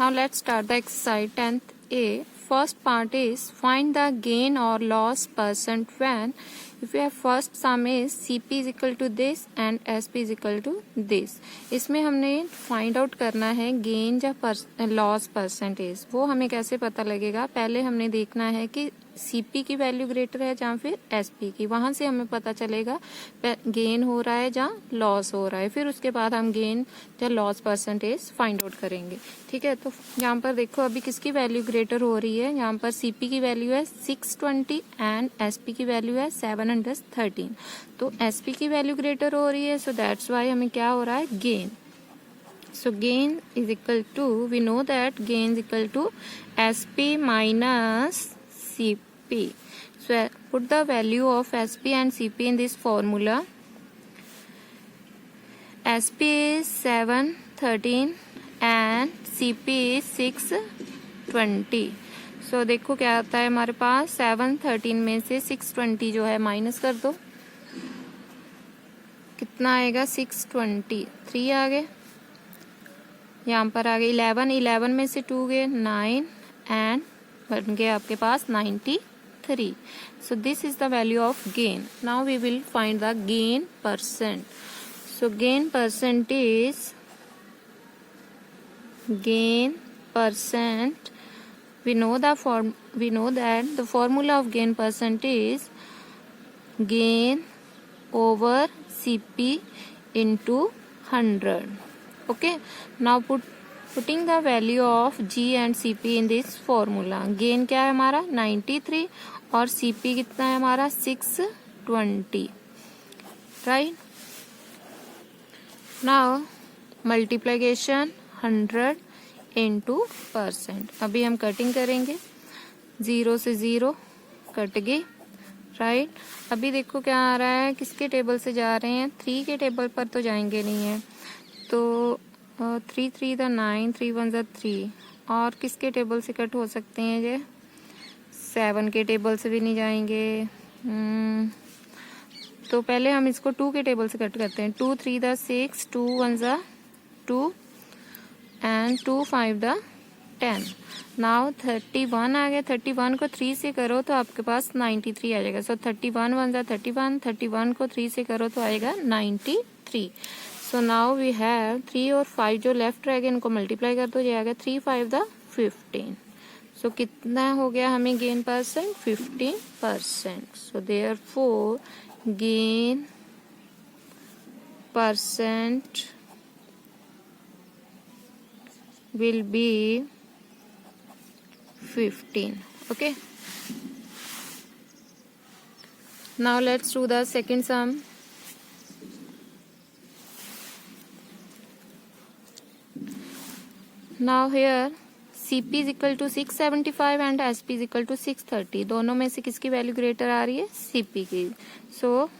Now let's start the exercise 10th A. First part is find the gain or loss percent when if your first sum is CP is equal to this and SP is equal to this. इसमें हमने find out करना है gain या loss percentage. वो हमें कैसे पता लगेगा? पहले हमने देखना है कि सीपी की वैल्यू ग्रेटर है या फिर एसपी की. वहां से हमें पता चलेगा गेन हो रहा है या लॉस हो रहा है. फिर उसके बाद हम गेन या लॉस परसेंटेज फाइंड आउट करेंगे. ठीक है, तो यहाँ पर देखो अभी किसकी वैल्यू ग्रेटर हो रही है. यहाँ पर सीपी की वैल्यू है 620 एंड एसपी की वैल्यू है 713. तो एसपी की वैल्यू ग्रेटर हो रही है, सो दैट्स वाई हमें क्या हो रहा है? Gain. So gain is equal to, we know that gain is equal to SP minus CP. So put the value of SP and CP in this formula. SP is 713 and CP is 620. So देखो क्या आता है हमारे पास. 713 में से 620 जो है minus कर दो. कितना आएगा? 620. 3 आ गए. यहाँ पर आ गए 11 में से 2 गए 9 एंड बन गए आपके पास 93. So this is the value of gain. Now we will find the gain percent. So gain percent we know that the formula of gain percent is gain over CP into 100. Okay, now putting the value of G and CP in this formula. Gain क्या है हमारा? 93 और CP कितना है हमारा? 620. Right? Now multiplication 100 into %. अभी हम cutting करेंगे. 0 से 0 कट गई. राइट, अभी देखो क्या आ रहा है. किसके टेबल से जा रहे हैं? 3 के टेबल पर तो जाएंगे नहीं है. तो 3 3 द 9, 3 1 द 3. और किसके टेबल से कट हो सकते हैं ये? 7 के टेबल से भी नहीं जाएंगे. तो पहले हम इसको 2 के टेबल से कट करते हैं. 2 3 the 6, 2 1 the 2 and 2 5 the 10. Now 31 आ गया. 31 को 3 से करो तो आपके पास 93 आ जाएगा. सो 31 1 द 31. 31 को 3 से करो तो आएगा 93. सो नाउ वी हैव 3 और 5 जो लेफ्ट रह गए इनको मल्टीप्लाई कर दो. जाएगा 3 5 द 15. सो कितना हो गया हमें gain percent? 15%. So therefore gain percent will be 15. Okay, now let's do the second sum. Now here CP is equal to 675 and SP is equal to 630. दोनों में से किसकी वैल्यू ग्रेटर आ रही है? CP की. सो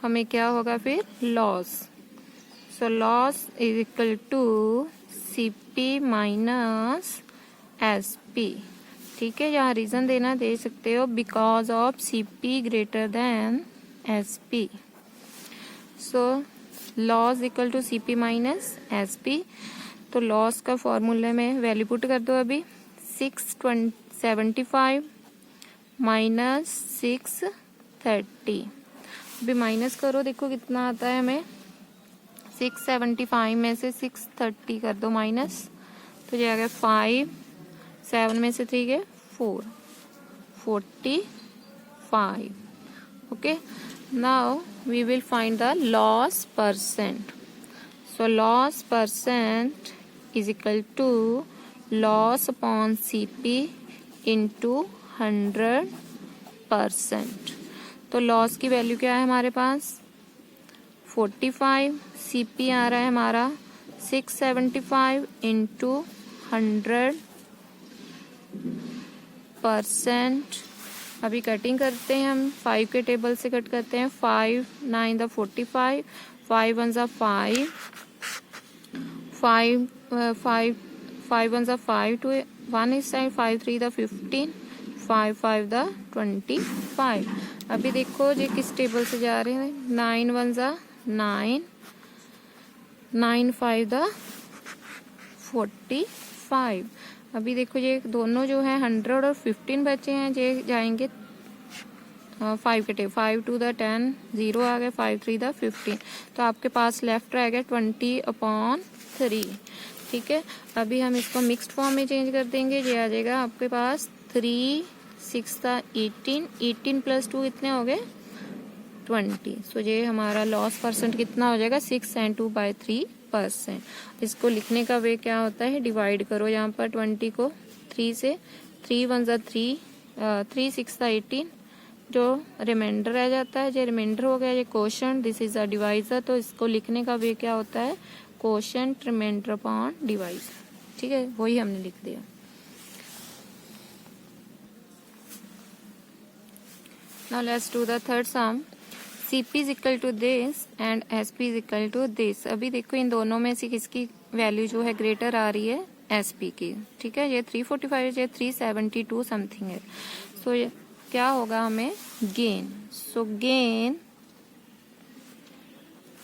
हमें क्या होगा फिर? Loss. So loss is equal to CP minus SP. ठीक है, यहाँ रीजन देना दे सकते हो. Because of CP greater than SP. So loss equal to CP minus SP. तो लॉस का फॉर्मूले में वैल्यू पुट कर दो. अभी 675 माइनस 630. अभी माइनस करो, देखो कितना आता है हमें. 675 में से 630 कर दो माइनस, तो जाएगा 5. 7 में से 3 गए 4. 45. Okay, now we will find the loss percent. So loss percent is equal to loss upon CP into 100%. तो लॉस की वैल्यू क्या है हमारे पास? 45. CP आ रहा है हमारा 675 इंटू 100%. अभी कटिंग करते हैं हम. 5 के टेबल से कट करते हैं. 5 9 द 45. 5 1 द 5. 5 1 द 5 to 1 इस साइड. 5 3 द 15. 5 5 द 25. अभी देखो ये किस टेबल से जा रहे हैं. 9 1 द 9. 9 5 द 45। अभी देखो ये दोनों जो है 100 और 15 बचे हैं, ये जाएंगे 5 के टेबल, 5 टू द 10 0 आ गए, 5 3 द 15, तो आपके पास लेफ्ट रह गया 20/3। ठीक है, अभी हम इसको मिक्स्ड फॉर्म में चेंज कर देंगे, ये आ जाएगा आपके पास 3 6 द 18, 18 + 2 कितने हो गए 20। सो ये हमारा लॉस परसेंट कितना हो जाएगा 6 and 2/3%। इसको लिखने का वे क्या होता है, डिवाइड करो यहाँ पर 20 को 3 से, 3 1 ज़ा 3, 3 6 ज़ा 18, जो रिमाइंडर रह जाता है, ये रिमाइंडर हो गया, ये quotient, this is a divisor. तो इसको लिखने का वे क्या होता है, क्वोशंट रिमाइंडर अपॉन डिवाइजर। ठीक है, वही हमने लिख दिया। Now let's do the third some. CP is equal to this and SP is equal to this। अभी देखो इन दोनों में से किसकी वैल्यू जो है ग्रेटर आ रही है, SP की। ठीक है, ये 345 ये 372 समथिंग है। सो ये क्या होगा हमें, gain. So gain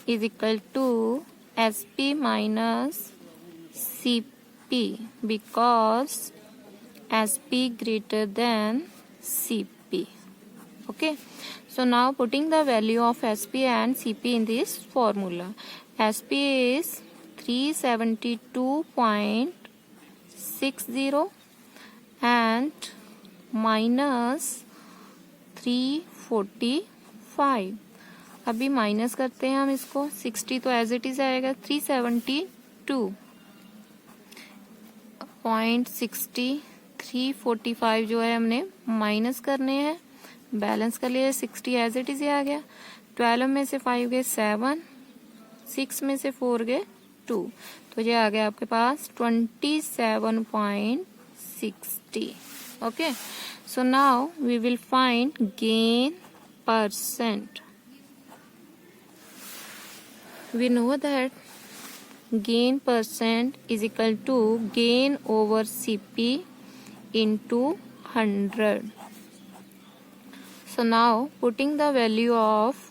is equal to SP minus CP because SP greater than CP। Okay, so now putting the value of SP and CP in this formula. SP is 372.60 and minus 345। अभी minus करते हैं हम इसको, 60 तो as it is आएगा, 372.60, 345 जो है हमने माइनस करने हैं, बैलेंस कर लिया, 60 एज इट इज आ गया, 12 में से 5 गए 7, 6 में से 4 गए 2, तो ये आ गया आपके पास 27.60। Okay, so now we will find gain percent. We know that gain percent is equal to gain over CP into 100. So now putting the value of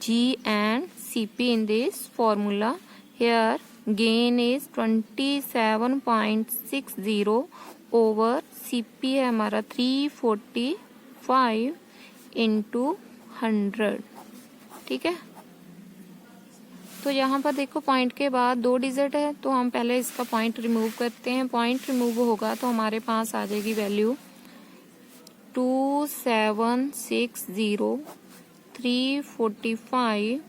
G and CP in this formula, here gain is 27.60 over CP है हमारा 345 into 100। ठीक है, तो यहाँ पर देखो point के बाद 2 डिजिट है, तो हम पहले इसका पॉइंट रिमूव करते हैं। पॉइंट रिमूव होगा तो हमारे पास आ जाएगी वैल्यू 2760 345।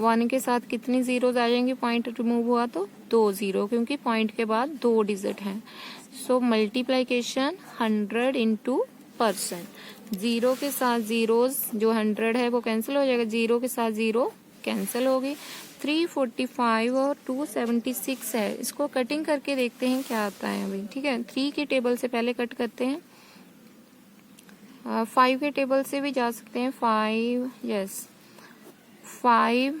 1 के साथ कितनी जीरोज आ जाएंगी, पॉइंट रिमूव हुआ तो 2 0, क्योंकि पॉइंट के बाद 2 डिजिट हैं। So multiplication 100 into %। जीरो के साथ जीरोज जो 100 है वो कैंसिल हो जाएगा, जीरो के साथ जीरो कैंसिल होगी। 345 और 276 है, इसको कटिंग करके देखते हैं क्या आता है अभी। ठीक है, 3 के टेबल से पहले कट करते हैं, 5 के टेबल से भी जा सकते हैं। 5 यस 5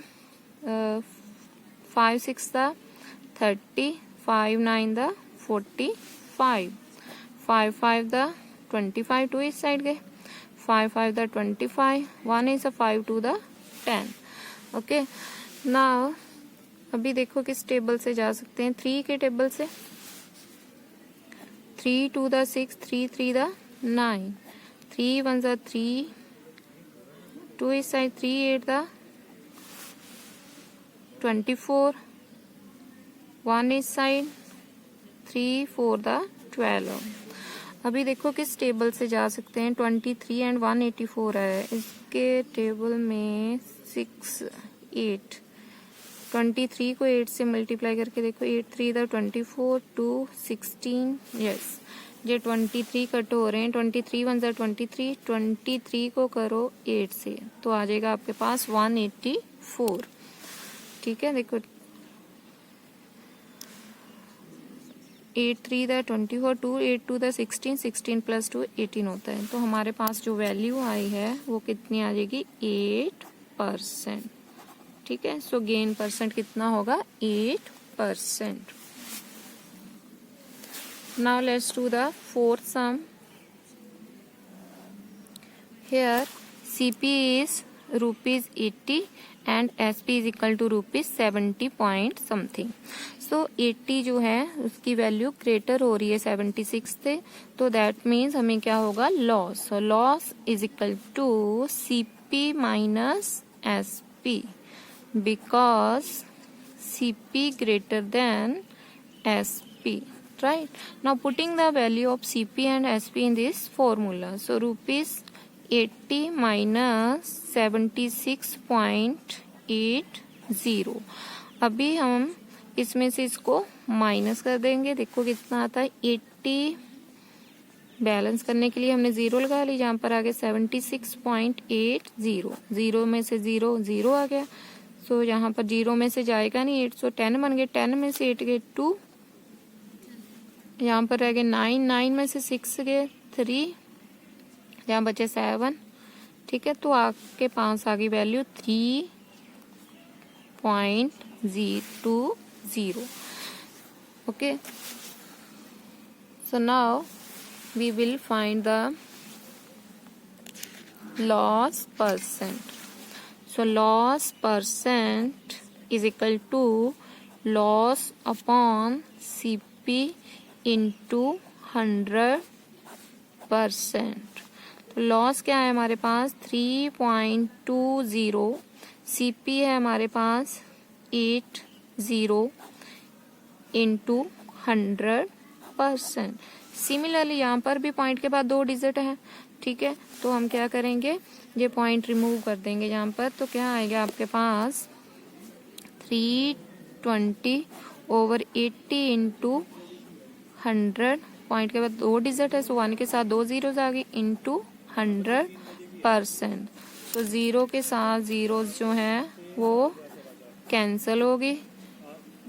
5 6 द 30, 5 9 द 45, 5 5 द 25, 2 इस साइड गए, 5 5 the 25, 1 is 5 2 the 10। Okay, now अभी देखो किस टेबल से जा सकते हैं, 3 के टेबल से, 3 2 द 6, 3 3 द 9, 3 1 द 3, 2 इस साइड, 3 8 द 24, 1 इस साइड, 3 4 द 12। अभी देखो किस टेबल से जा सकते हैं, 23 एंड 184 है, इसके टेबल में 6 8, 23 को 8 से मल्टीप्लाई करके देखो, 8 3 द 24, 2 16, यस ये 23 कट हो रहे हैं, 23 1 द 23, 23 को करो 8 से तो आ जाएगा आपके पास 184। ठीक है, देखो 8 3 द 24, 2 8 2 द 16, 16 + 2 18 होता है, तो हमारे पास जो वैल्यू आई है वो कितनी आ जाएगी 8%। ठीक है, सो गेन परसेंट कितना होगा 8%। Now let's do the fourth some. Here CP is ₹80 and SP is equal to ₹70 point something. So 80 जो है उसकी वैल्यू ग्रेटर हो रही है 76 से, तो दैट मीन्स हमें क्या होगा, loss. So loss is equal to CP minus SP because CP greater than SP. Right? Now putting the value of CP and SP in this formula. So ₹80 minus 76.80. अभी हम इसमें से इसको माइनस कर देंगे. देखो कितना आता है, 80 बैलेंस करने के लिए हमने जीरो लगा ली, जहाँ पर आ गया 76.80. जीरो में से जीरो जीरो आ गया. सो यहाँ पर जीरो में से जाएगा नहीं 8, सो 10 बन गए. 10 में से 8 गए 2, यहाँ पर रह गए 9, 9 में से 6 गए 3, यहाँ बचे 7. ठीक है, तो आपके पास आ गई value 3.020. Okay, so now we will find the loss percent. So loss percent is equal to loss upon CP into 100%. तो लॉस क्या है हमारे पास 3.20, CP है हमारे पास 80 into 100%. सिमिलरली यहाँ पर भी पॉइंट के बाद 2 डिजिट है. ठीक है, तो हम क्या करेंगे, ये पॉइंट रिमूव कर देंगे यहाँ पर. तो क्या आएगा आपके पास 320/80 इंटू 100. पॉइंट के बाद 2 डिजिट है, सो 1 के साथ 2 जीरोज आ गई इंटू 100%. तो जीरो के साथ जीरोज जो है वो कैंसिल होगी.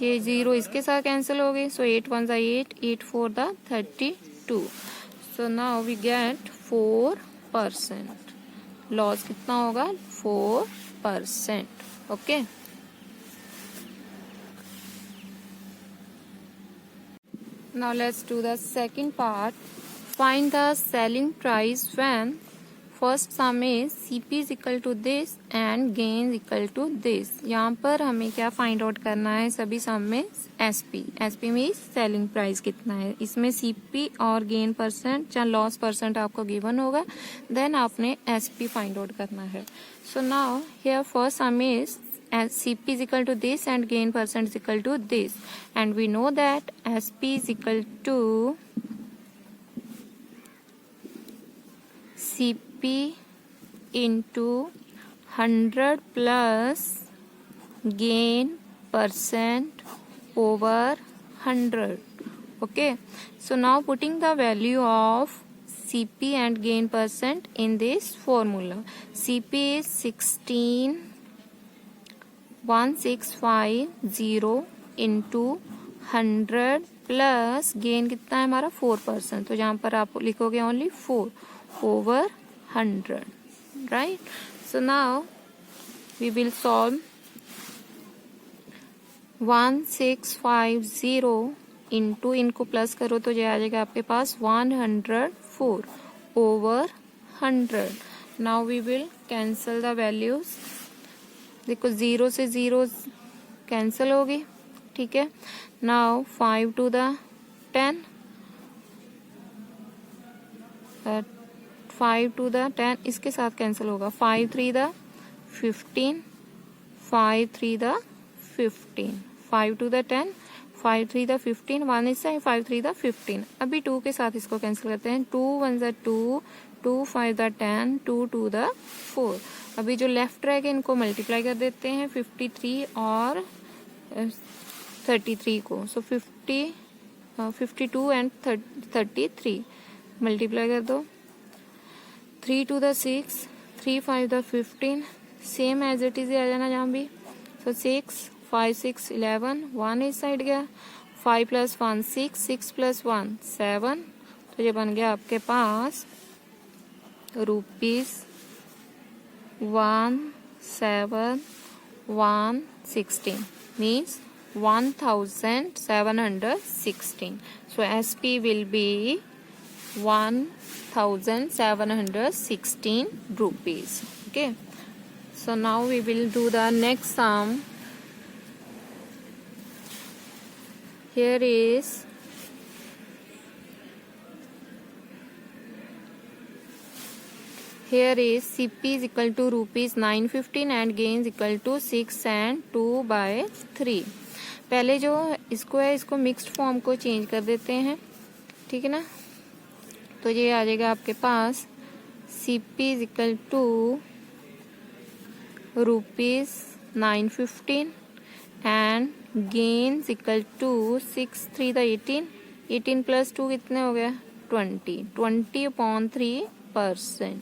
ये जीरो इसके साथ कैंसिल हो गई. So 8 1 8, 8 4 32. So now we get 4%. Loss कितना होगा 4%. Okay, now let's do the second part. Find the selling price when first sum is CP is equal to this and gain equal to this. यहाँ पर हमें क्या find out करना है, सभी सम में SP में सेलिंग प्राइस कितना है. इसमें CP और गेन परसेंट या लॉस परसेंट आपको गिवन होगा, देन आपने SP फाइंड आउट करना है. So now here first sum is CP is equal to this and gain percent is equal to this, and we know that SP is equal to CP into 100 plus gain percent over 100. Okay, so now putting the value of CP and gain percent in this formula. CP is 16,1650 into 100 plus gain कितना है हमारा 4%. तो जहाँ पर आप लिखोगे only 4/100. Right, so now we will solve. 1650 into इनको plus करो तो ये आ जाएगा आपके पास 104/100. Now we will cancel the values. देखो जीरो से जीरो कैंसिल होगी. ठीक है, now 5 to the 10, 5 to the 10 इसके साथ कैंसिल होगा. 5 3 the 15, 5 3 the 15, 5 to the 10, 5 3 the 15, 1 इस साइड 5 3 the 15. अभी 2 के साथ इसको कैंसिल करते हैं. 2 1 the 2, 2 5 the 10, 2 2 the 4. अभी जो लेफ्ट रह गए इनको मल्टीप्लाई कर देते हैं 53 और 33 को. सो 52 एंड 33 मल्टीप्लाई कर दो. 3 2 the 6, 3 5 the 15, same as it is आ जाना जहाँ भी. सो 6 5 6 11, 1 इस साइड गया. 5 + 1 6, 6 + 1 7. तो ये बन गया आपके पास ₹17,116 means 1,716. So SP will be 1,716 rupees. Okay, So now we will do the next sum. Here is CP is equal to rupees 915 and gain is equal to 6 and 2/3. पहले जो इसको है, इसको मिक्स्ड फॉर्म को चेंज कर देते हैं, ठीक है ना। तो ये आ जाएगा आपके पास CP is equal to rupees 915 and gain is equal to 6 3 18 plus 2 कितने हो गया 20/3%.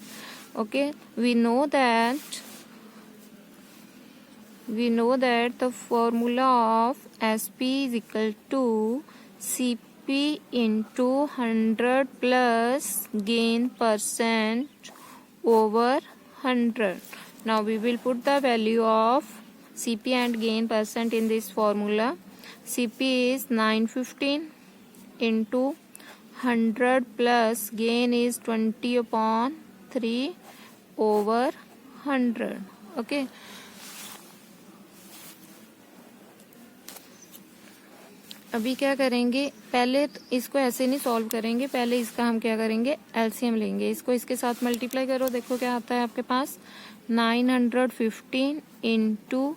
Okay, we know that the formula of SP is equal to CP into 100 plus gain percent over 100. Now we will put the value of CP and gain percent in this formula. CP is 915 into 100 plus gain is 20/3 over 100. Okay. अभी क्या करेंगे, पहले तो इसको ऐसे नहीं solve करेंगे, पहले इसका हम क्या करेंगे एलसीएम लेंगे. इसको इसके साथ मल्टीप्लाई करो, देखो क्या आता है आपके पास 915 इंटू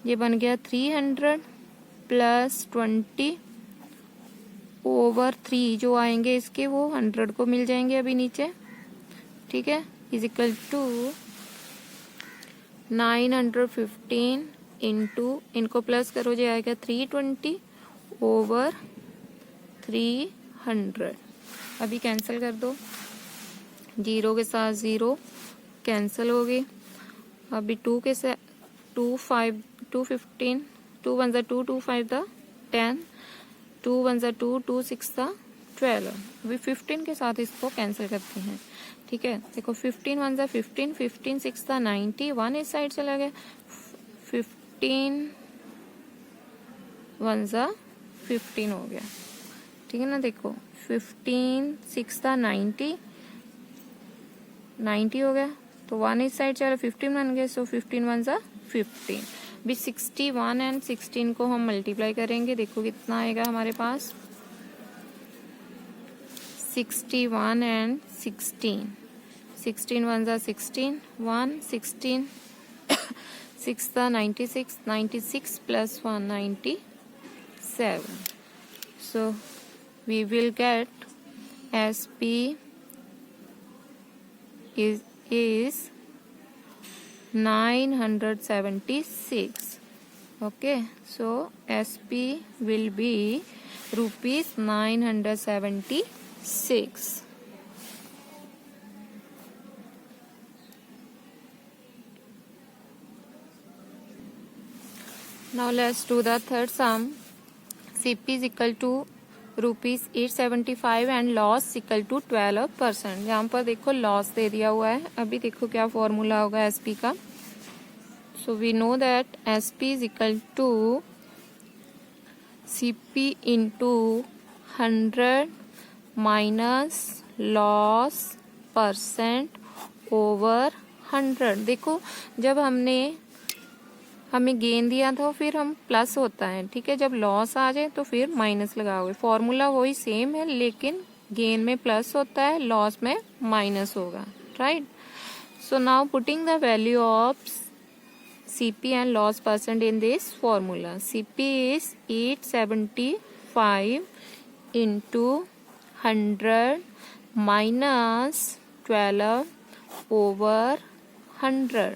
ये बन गया 300 प्लस 20/3 जो आएंगे इसके वो 100 को मिल जाएंगे अभी नीचे, ठीक है, इज इक्वल टू 915 इंटू इनको प्लस करो जो आएगा 320/300. अभी कैंसिल कर दो, जीरो के साथ जीरो कैंसिल हो गई. अभी 2 के साथ 215 2 1 2 2 5 10 2 1 2 2 6 12. अभी 15 के साथ इसको कैंसिल करते हैं, ठीक है. देखो 15 1 15 15 6 90 1 इस साइड चला गया, 15 1 15 हो गया, ठीक है ना. देखो 15 6 90 हो गया, तो 1 इस साइड चला 15 बन गया, सो 15 1 15. अभी 61 एंड 16 को हम मल्टीप्लाई करेंगे, देखो कितना आएगा हमारे पास 61 and 16. 16 1 16 1 16 6 96 96 plus 1 97. So we will get SP is 976. Okay, so SP will be rupees 976. Now let's do the third sum. CP is equal to rupees 875 and loss equal to 12%. यहाँ पर देखो लॉस दे दिया हुआ है, अभी देखो क्या फॉर्मूला होगा एसपी का. So we know that SP is equal to CP into 100 minus loss percent over 100. देखो जब हमें गेन दिया था फिर हम प्लस होता है, ठीक है. जब लॉस आ जाए तो फिर माइनस लगाओगे. फॉर्मूला वही सेम है, लेकिन गेन में प्लस होता है, लॉस में माइनस होगा, right. So now putting the value of CP and loss percent in this formula. CP is 875 into 100 minus 12/100.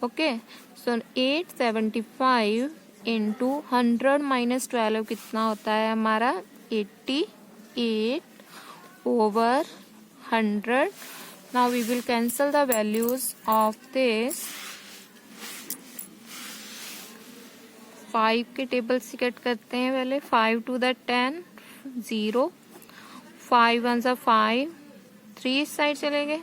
Okay, so 875 into 100 minus 12 कितना होता है हमारा 88/100. Now we will cancel the values of this. 5 के table से cut करते हैं पहले. 5 to the 10 0, 5 1 5, 3 इस साइड चले गए,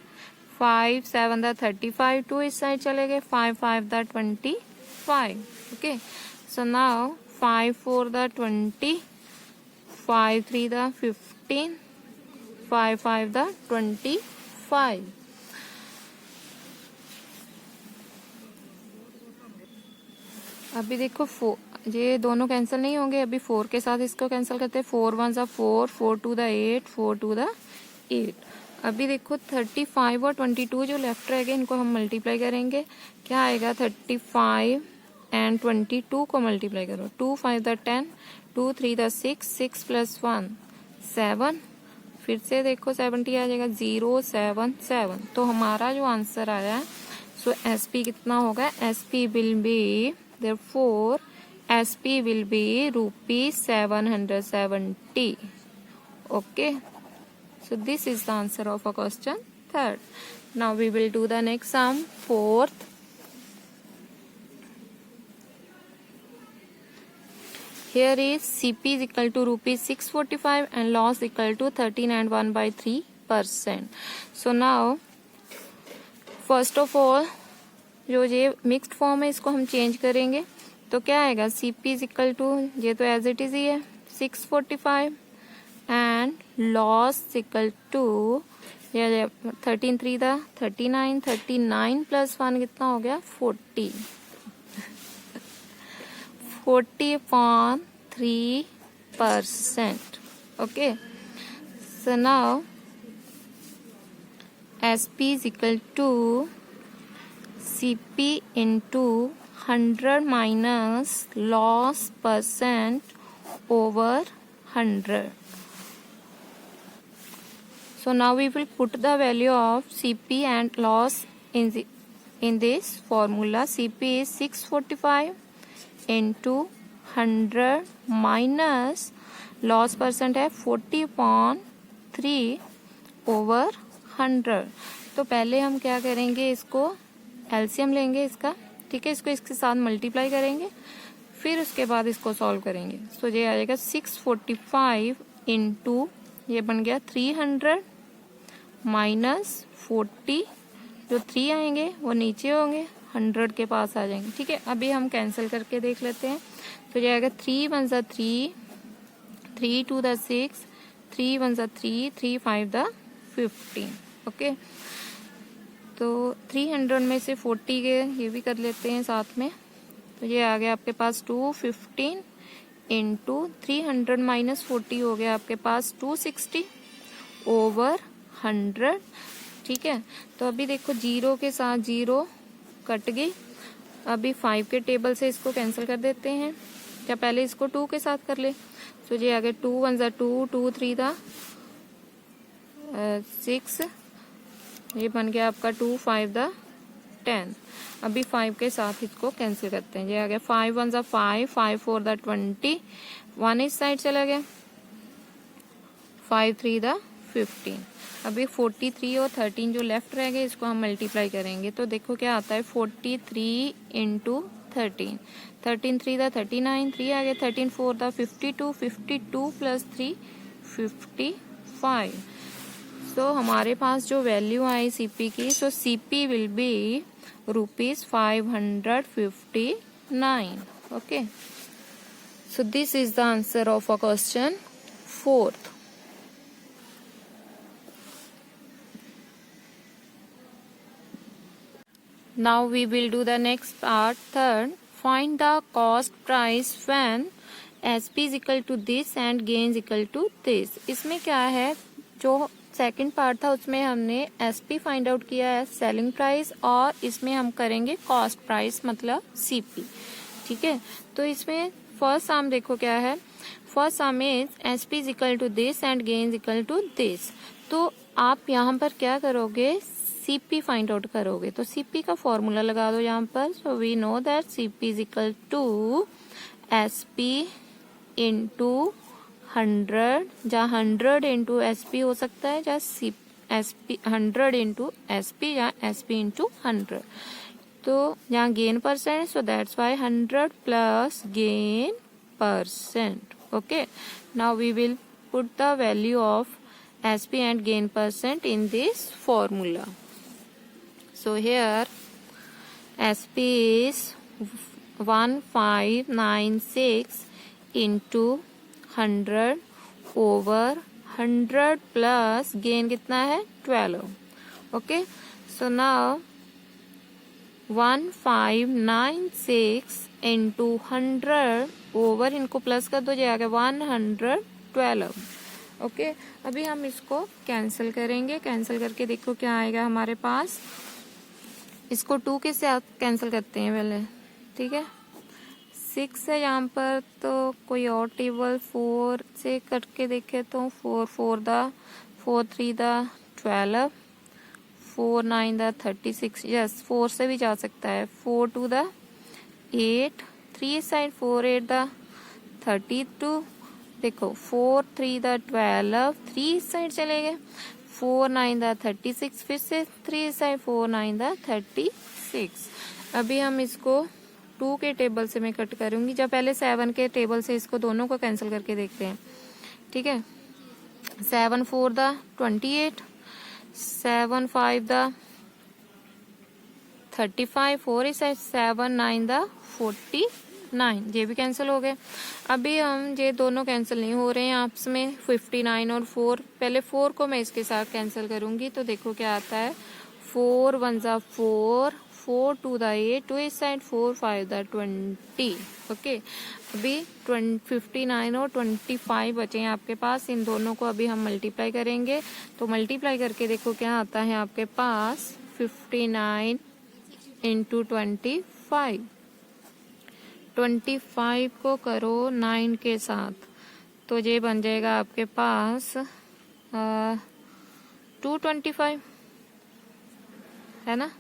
5 7 35, 2 इस साइड चले गए, 5 5 25. Okay, so now 5 4 20, 5 3 15, 5 5 25. अभी देखो ये दोनों कैंसिल नहीं होंगे, अभी 4 के साथ इसको कैंसिल करते हैं। 4 1 सा 4, 4 2 द 8, 4 2 द 8। अभी देखो 35 और 22 जो लेफ्ट रह गए इनको हम मल्टीप्लाई करेंगे। क्या आएगा? 35 एंड 22 को मल्टीप्लाई करो। 2 5 द 10, 2 3 द 6, 6 प्लस 1 7। फिर से देखो 70 आ जाएगा, 0 7 7। तो हमारा जो आंसर आया है सो SP कितना होगा? SP will be, therefore SP will be ₹770. Okay, so this is the answer of a question third. Now we will do the next sum, fourth. Here is CP is equal to ₹645 and loss equal to 13 and 1/3%. So now first of all जो ये mixed form है इसको हम change करेंगे। तो क्या आएगा? CP is equal to, ये तो एज इट इज ही है, 645 एंड लॉस इक्वल टू 13 3 दा 39, 39 प्लस 1 कितना हो गया? 40, 40.3%. Okay, so now SP is equal to CP into 100 minus loss percent over 100. So now we will put the value of CP and loss in this formula. CP is 645 into 100 minus loss percent है 40.3 over 100. तो पहले हम क्या करेंगे, इसको LCM लेंगे इसका, ठीक है, इसको इसके साथ मल्टीप्लाई करेंगे, फिर उसके बाद इसको सॉल्व करेंगे। तो ये आ जाएगा 645 इंटू, ये बन गया 300 माइनस 40, जो 3 आएंगे वो नीचे होंगे, 100 के पास आ जाएंगे, ठीक है। अभी हम कैंसिल करके देख लेते हैं। तो ये आएगा 3 1 सा 3, 3 2 द 6, 3 1 सा 3, 3 5 द 15। ओके, तो 300 में से 40 के ये भी कर लेते हैं साथ में। तो ये आ गया आपके पास 215 इंटू 300 माइनस 40 हो गया आपके पास 260 ओवर 100, ठीक है। तो अभी देखो 0 के साथ 0 कट गई। अभी 5 के टेबल से इसको कैंसिल कर देते हैं, क्या पहले इसको 2 के साथ कर ले। तो ये आ गया 2 1 सा 2, 2 3 दा 6, ये बन गया आपका 2 5 द 10। अभी 5 के साथ इसको कैंसिल करते हैं। ये आ गया 5 1 सा 5, 5 4 द 20, 1 इस साइड चला गया, 5 3 द 15। अभी 43 और 13 जो लेफ्ट रह गए इसको हम मल्टीप्लाई करेंगे। तो देखो क्या आता है, 43 इंटू 13, 13 3 द 39, 3 आ गया, 13 4 द 52, 52 प्लस 3 55। तो हमारे पास जो वैल्यू आई सीपी की, so CP will be ₹559। Okay, so this is the answer of a question fourth. Now we will do the next part third. Find the cost price when SP is equal to this and gain is equal to this. इसमें क्या है, जो second part था उसमें हमने SP find out किया है, selling price, और इसमें हम करेंगे कॉस्ट प्राइस मतलब सीपी, ठीक है। तो इसमें फर्स्ट सम देखो क्या है, first sum is SP is equal to this and gain is equal to this. तो आप यहाँ पर क्या करोगे, सीपी फाइंड आउट करोगे। तो सीपी का फॉर्मूला लगा दो यहाँ पर। So we know that CP is equal to SP into 100, जहाँ 100 इंटू एसपी हो सकता है, जहाँ एसपी 100 इंटू एसपी, जहाँ एसपी इंटू 100। तो यहाँ gain percent, so that's why 100 plus gain percent. Okay, now we will put the value of SP and gain percent in this formula. So here SP is 1596 into 100 over 100 plus gain कितना है 12। Okay, so now 1596 into 100 over, इनको plus कर दो, जाएगा 112। Okay, अभी हम इसको cancel करेंगे। कैंसिल करके देखो क्या आएगा हमारे पास। इसको 2 के साथ कैंसिल करते हैं पहले, ठीक है। 6 है यहाँ पर, तो कोई और टेबल 4 से करके देखे तो 4 4 दा 4 3 दा 12, 4 9 दा 36, यस 4 से भी जा सकता है। 4 2 दा 8, 3 साइड 4 8 दा 32, देखो 4 3 दा 12, 3 साइड चले गए। 4 9 दा 36, फिर से 3 साइड 4 9 दा 36। अभी हम इसको 2 के टेबल से मैं कट करूंगी, जब पहले 7 के टेबल से इसको दोनों को कैंसिल करके देखते हैं, ठीक है। 7 4 दा 28, 7 5 दा 35, 4 इस साइड 7 9 दा 49, ये भी कैंसिल हो गए। अभी हम ये दोनों कैंसिल नहीं हो रहे हैं आपस में, 59 और 4। पहले 4 को मैं इसके साथ कैंसिल करूंगी, तो देखो क्या आता है। 4 1 जा 4, 4 2 दा 8, 2 इस साइड 4 5 दा 20। ओके, अभी 59 और 25 बचे हैं आपके पास। इन दोनों को अभी हम मल्टीप्लाई करेंगे, तो मल्टीप्लाई करके देखो क्या आता है आपके पास। 59 इंटू 25, 25 को करो 9 के साथ, तो ये बन जाएगा आपके पास 225, है ना।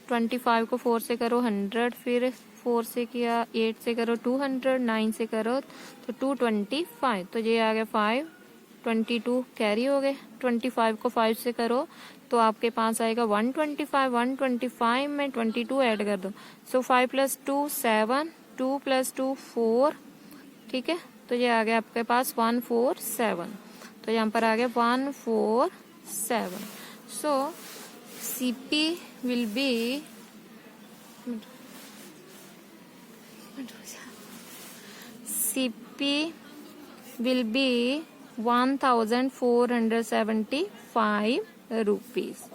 25 को 4 से करो 100, फिर 4 से किया 8 से करो 200, 9 से करो तो 225, तो ये आ गया 5, 22 कैरी हो गए। 25 को 5 से करो तो आपके पास आएगा 125, 125 में 22 ऐड कर दो, सो 5 + 2 7, 2 + 2 4, ठीक है। तो ये आ गया आपके पास 147, तो यहाँ पर आ गया 147। सो CP will be ₹1,475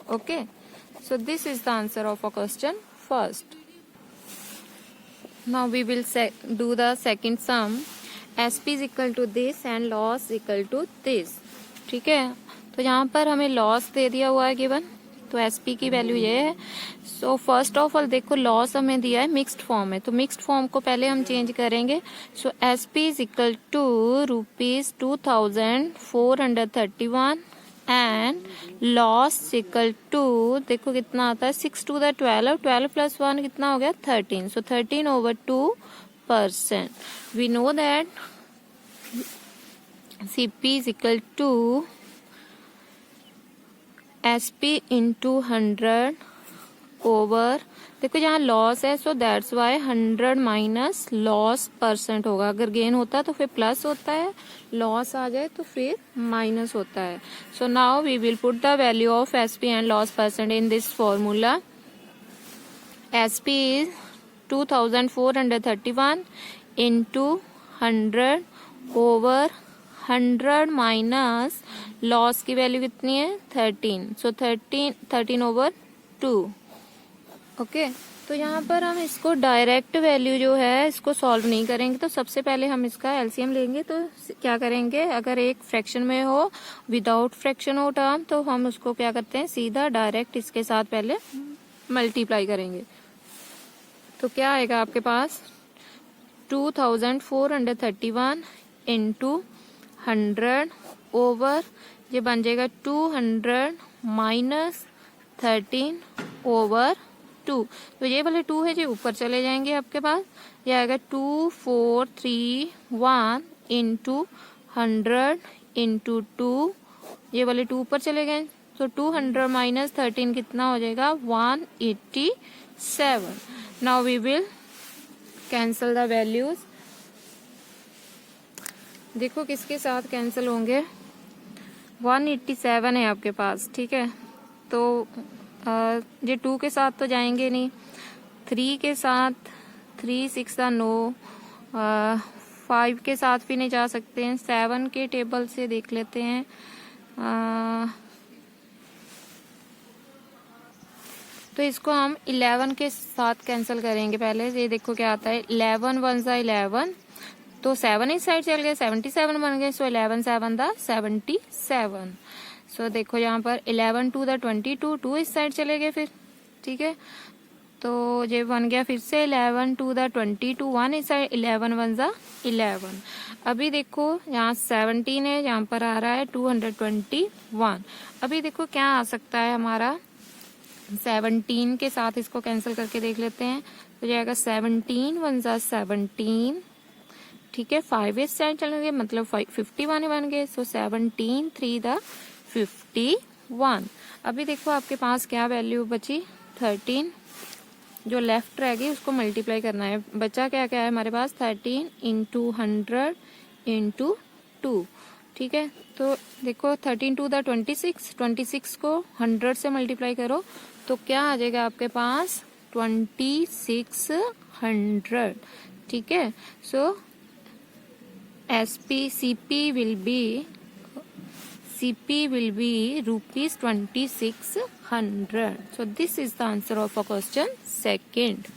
okay. So this is the answer of a question first. Now we will do the second sum. SP is equal to this and loss equal to this, ठीक है। तो यहाँ पर हमें लॉस दे दिया हुआ है given, तो SP की वैल्यू ये है। सो फर्स्ट ऑफ ऑल देखो लॉस हमें दिया है मिक्स्ड फॉर्म में, तो मिक्स्ड फॉर्म को पहले हम चेंज करेंगे। So SP is equal to ₹2,431 and loss equal to, देखो कितना आता है 6 to the 12, 12 + 1 कितना हो गया 13, सो 13/2%। We know that CP is equal to SP into 100 over, देखो यहाँ लॉस है, so that's why 100 minus loss % होगा। अगर गेन होता है तो फिर प्लस होता है, लॉस आ जाए तो फिर माइनस होता है। So now we will put the value of SP and loss % in this formula. SP is 2,431 into 100 over 100 minus loss की वैल्यू कितनी है 13, सो 13/2। ओके, तो यहाँ पर हम इसको डायरेक्ट वैल्यू जो है इसको सॉल्व नहीं करेंगे, तो सबसे पहले हम इसका LCM लेंगे। तो क्या करेंगे, अगर एक फ्रैक्शन में हो विदाउट फ्रैक्शन हो टर्म, तो हम उसको क्या करते हैं सीधा डायरेक्ट इसके साथ पहले मल्टीप्लाई करेंगे। तो क्या आएगा आपके पास 2,431 इंटू 100 ओवर, ये बन जाएगा 200 माइनस 13/2। तो ये वाले 2 है जो ऊपर चले जाएंगे आपके पास, ये आएगा 2,431 इंटू 100 इंटू 2, ये वाले 2 ऊपर चले गए, तो 200 माइनस 13 कितना हो जाएगा 187। Now we will cancel the values. देखो किसके साथ कैंसिल होंगे, 187 है आपके पास, ठीक है। तो ये 2 के साथ तो जाएंगे नहीं, 3 के साथ, 3 6 9, 5 के साथ भी नहीं जा सकते हैं। 7 के टेबल से देख लेते हैं, तो इसको हम 11 के साथ कैंसिल करेंगे। पहले ये देखो क्या आता है, 11 वन ज़ा 11, तो 7 इस साइड चल गए, 77 बन गए। सो 11 7 दा 77। सो देखो यहाँ पर 11 2 दा 22, 2 इस साइड चले गए फिर, ठीक है। तो ये बन गया फिर से 11 2 दा 22, 1 इस साइड, 11 वन ज़ा 11। अभी देखो यहाँ 17 है, यहाँ पर आ रहा है 221। अभी देखो क्या आ सकता है हमारा, 17 के साथ इसको कैंसिल करके देख लेते हैं। तो जाएगा 17 वन ज़ा 17, ठीक है। 5 इस साइड चलेंगे, मतलब 51 बन गए। सो 17 3 दा 51। अभी देखो आपके पास क्या वैल्यू बची, 13। जो लेफ्ट रह गई उसको मल्टीप्लाई करना है। बचा क्या क्या है हमारे पास, 13 इंटू 100 इंटू 2, ठीक है। तो देखो 13 2 दा 26, 26 को 100 से मल्टीप्लाई करो तो क्या आ जाएगा आपके पास, 2600, ठीक है। सो CP will be rupees 2600. So this is the answer of a question second.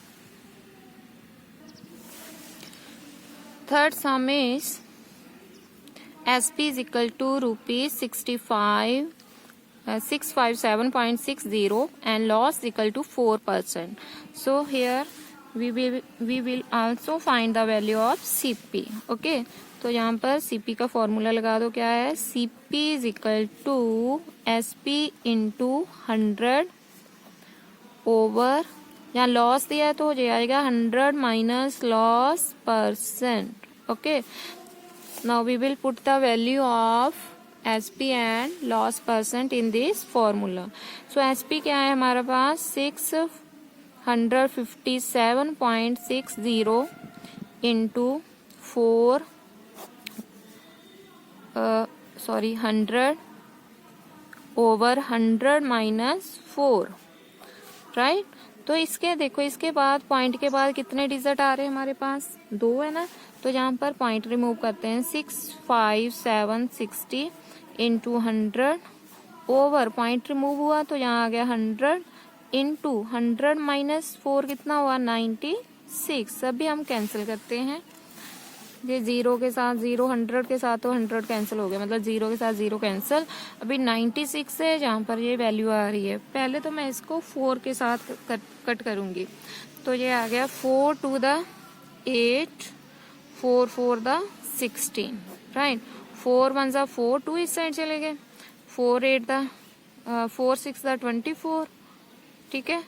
Third sum is SP is equal to rupees 657.60 and loss equal to 4%. So here we will also find the value of CP. Okay, तो यहाँ पर CP का formula लगा दो, क्या है, CP is equal to SP into 100 over, यहाँ loss दिया है तो हो जाएगा 100 minus loss percent. Okay, now we will put the value of SP and loss percent in this formula. So SP क्या है हमारे पास, 657.60 इंटू 4 100 ओवर 100 माइनस 4, राइट। तो इसके देखो, इसके बाद पॉइंट के बाद कितने डिजिट आ रहे हैं हमारे पास, 2 है ना। तो यहाँ पर पॉइंट रिमूव करते हैं, 65760 इंटू 100 ओवर, पॉइंट रिमूव हुआ तो यहाँ आ गया 100 इंटू 100 माइनस 4 कितना हुआ, 96। अभी हम कैंसिल करते हैं, ये 0 के साथ 0, 100 के साथ तो 100 कैंसिल हो गया, मतलब 0 के साथ 0 कैंसिल। अभी 96 है जहाँ पर ये वैल्यू आ रही है। पहले तो मैं इसको 4 के साथ कट करूंगी, तो ये आ गया 4 2 दा 8, 4 4 दा 16, राइट। 4 1 ज़ा 4, 2 इस साइड चले गए, 4 8 दा 4 6 दा 24, ठीक है।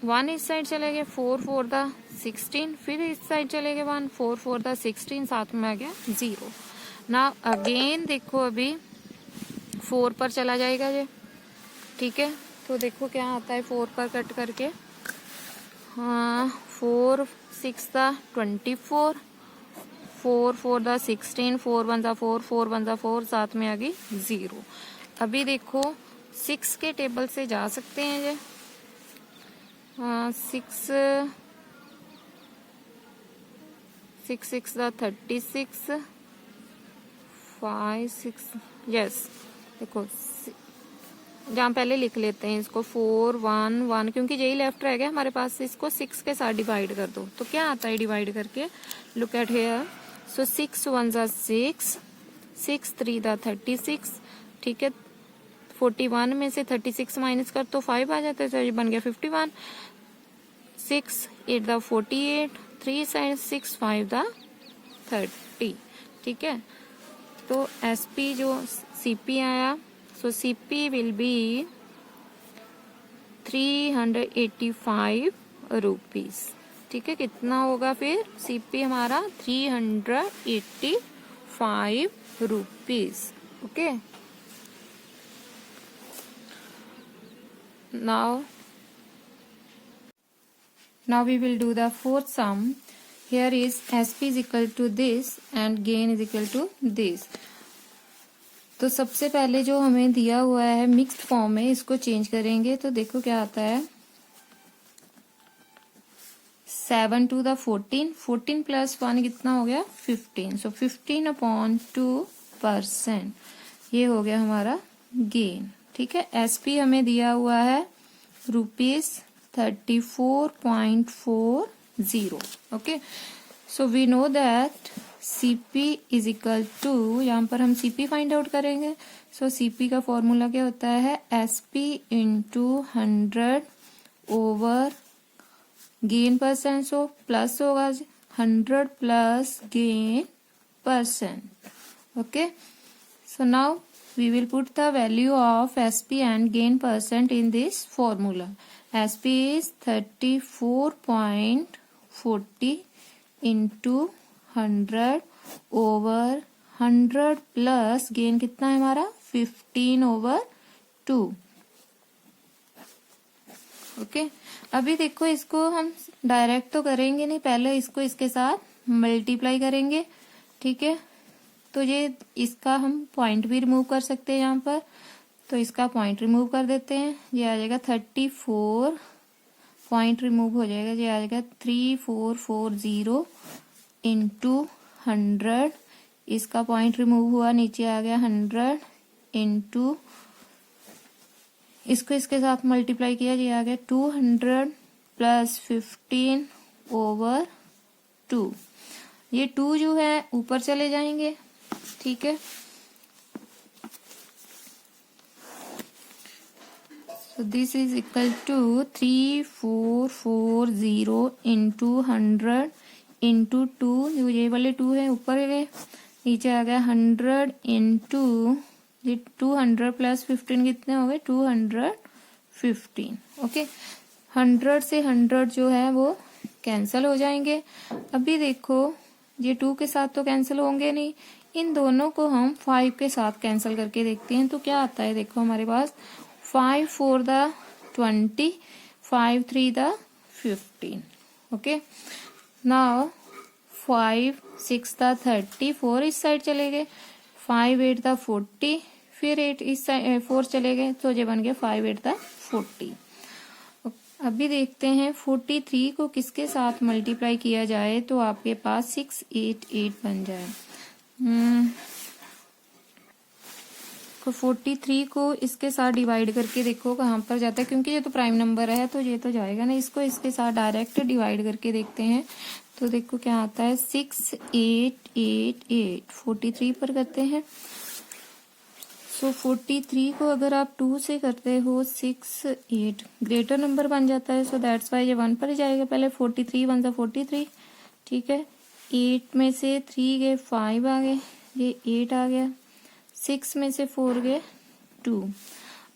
1 इस साइड चले गए, 4 4 दा 16, फिर इस साइड चले गए 1, 4 4 दा 16, साथ में आ गया 0। ना अगेन देखो अभी 4 पर चला जाएगा ये, ठीक है। तो देखो क्या आता है 4 पर कट करके, 4 6 दा 24, 4 4 दा 16, 4 1 दा 4, 4 1 दा 4, साथ में आ गई 0। अभी देखो 6 के टेबल से जा सकते हैं ये, 6 6 दा 36, 5 6, यस। देखो जहाँ पहले लिख लेते हैं इसको 4 1 1, क्योंकि यही लेफ्ट रह गया हमारे पास। इसको 6 के साथ डिवाइड कर दो तो क्या आता है डिवाइड करके, लुक एट हेयर। सो 6 1 ज़ा 6, 6 3 दा 36, ठीक है। 41 में से 36 माइनस कर तो 5 आ जाता है, तो ये बन गया 51। 6 8 दा 48, 3 साइड 6 5 दा 30, ठीक है। तो SP जो CP आया, सो CP विल बी 385 रुपीज, ठीक है। कितना होगा फिर CP हमारा, 385 rupees. Okay, now we will do the fourth sum. Here is SP is equal to this and gain is equal to this. तो सबसे पहले जो हमें दिया हुआ है मिक्स्ड फॉर्म में, इसको चेंज करेंगे तो देखो क्या आता है, 7 2 दा 14, 14 प्लस 1 कितना हो गया, 15। सो 15/2%, ये हो गया हमारा गेन, ठीक है। SP हमें दिया हुआ है rupees 34.40. Okay, so we know that CP is equal to, यहाँ पर हम CP फाइंड आउट करेंगे. सो CP का फॉर्मूला क्या होता है, SP into 100 over gain percent. So plus होगा 100 plus gain percent. Okay, so now we will put the value of SP and gain percent in this formula. SP is 34.40 into 100 over 100 plus gain कितना है हमारा 15 over 2. Okay, अभी देखो इसको हम direct तो करेंगे नहीं, पहले इसको इसके साथ मल्टीप्लाई करेंगे. ठीक है, तो ये इसका हम पॉइंट भी रिमूव कर सकते हैं यहाँ पर. तो इसका पॉइंट रिमूव कर देते हैं. ये आ जाएगा 34, पॉइंट रिमूव हो जाएगा, ये आ जाएगा 3440 इंटू 100. इसका पॉइंट रिमूव हुआ, नीचे आ गया 100 इंटू, इसको इसके साथ मल्टीप्लाई किया, ये आ गया 200 प्लस 15 ओवर 2. ये 2 जो है ऊपर चले जाएंगे. ठीक है, so this is equal to 3440 into 100 into 2. ये वाले 2 है ऊपर गए, नीचे आ गया 100 इंटू, ये 200 प्लस 15 कितने हो गए 215. ओके, 100 से 100 जो है वो कैंसिल हो जाएंगे. अभी देखो ये 2 के साथ तो कैंसिल होंगे नहीं, इन दोनों को हम 5 के साथ कैंसिल करके देखते हैं. तो क्या आता है, देखो हमारे पास 5 4 the 20, 5 3 the 15. Okay, now 5 6 the 30, 4 इस साइड चले गए, 5 8 द 40, फिर 8 इस साइड 4 चले गए, तो ये बन गया 5 8 द 40. अभी देखते हैं 43 को किसके साथ मल्टीप्लाई किया जाए तो आपके पास 688 बन जाए. तो 43 को इसके साथ डिवाइड करके देखो कहाँ पर जाता है, क्योंकि ये तो प्राइम नंबर है तो ये तो जाएगा ना. इसको इसके साथ डायरेक्ट डिवाइड करके देखते हैं. तो देखो क्या आता है 6888, 43 पर करते हैं. सो 43 को अगर आप 2 से करते हो 68 ग्रेटर नंबर बन जाता है. सो दैट्स वाई ये 1 पर ही जाएगा. पहले 43 1 43. ठीक है, 8 में से 3 गए 5 आ गए, ये 8 आ गया. 6 में से 4 गए 2.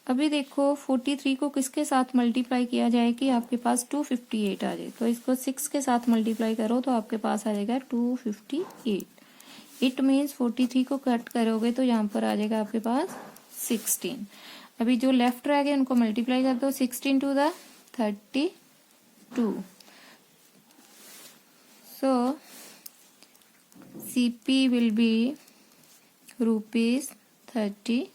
अभी देखो 43 को किसके साथ मल्टीप्लाई किया जाए कि आपके पास 258 आ जाए. तो इसको 6 के साथ मल्टीप्लाई करो तो आपके पास आ जाएगा 258. इट मीन्स 43 को कट करोगे तो यहाँ पर आ जाएगा आपके पास 16. अभी जो लेफ्ट रह गए उनको मल्टीप्लाई कर दो, 16 to the 32. So CP will be ₹32.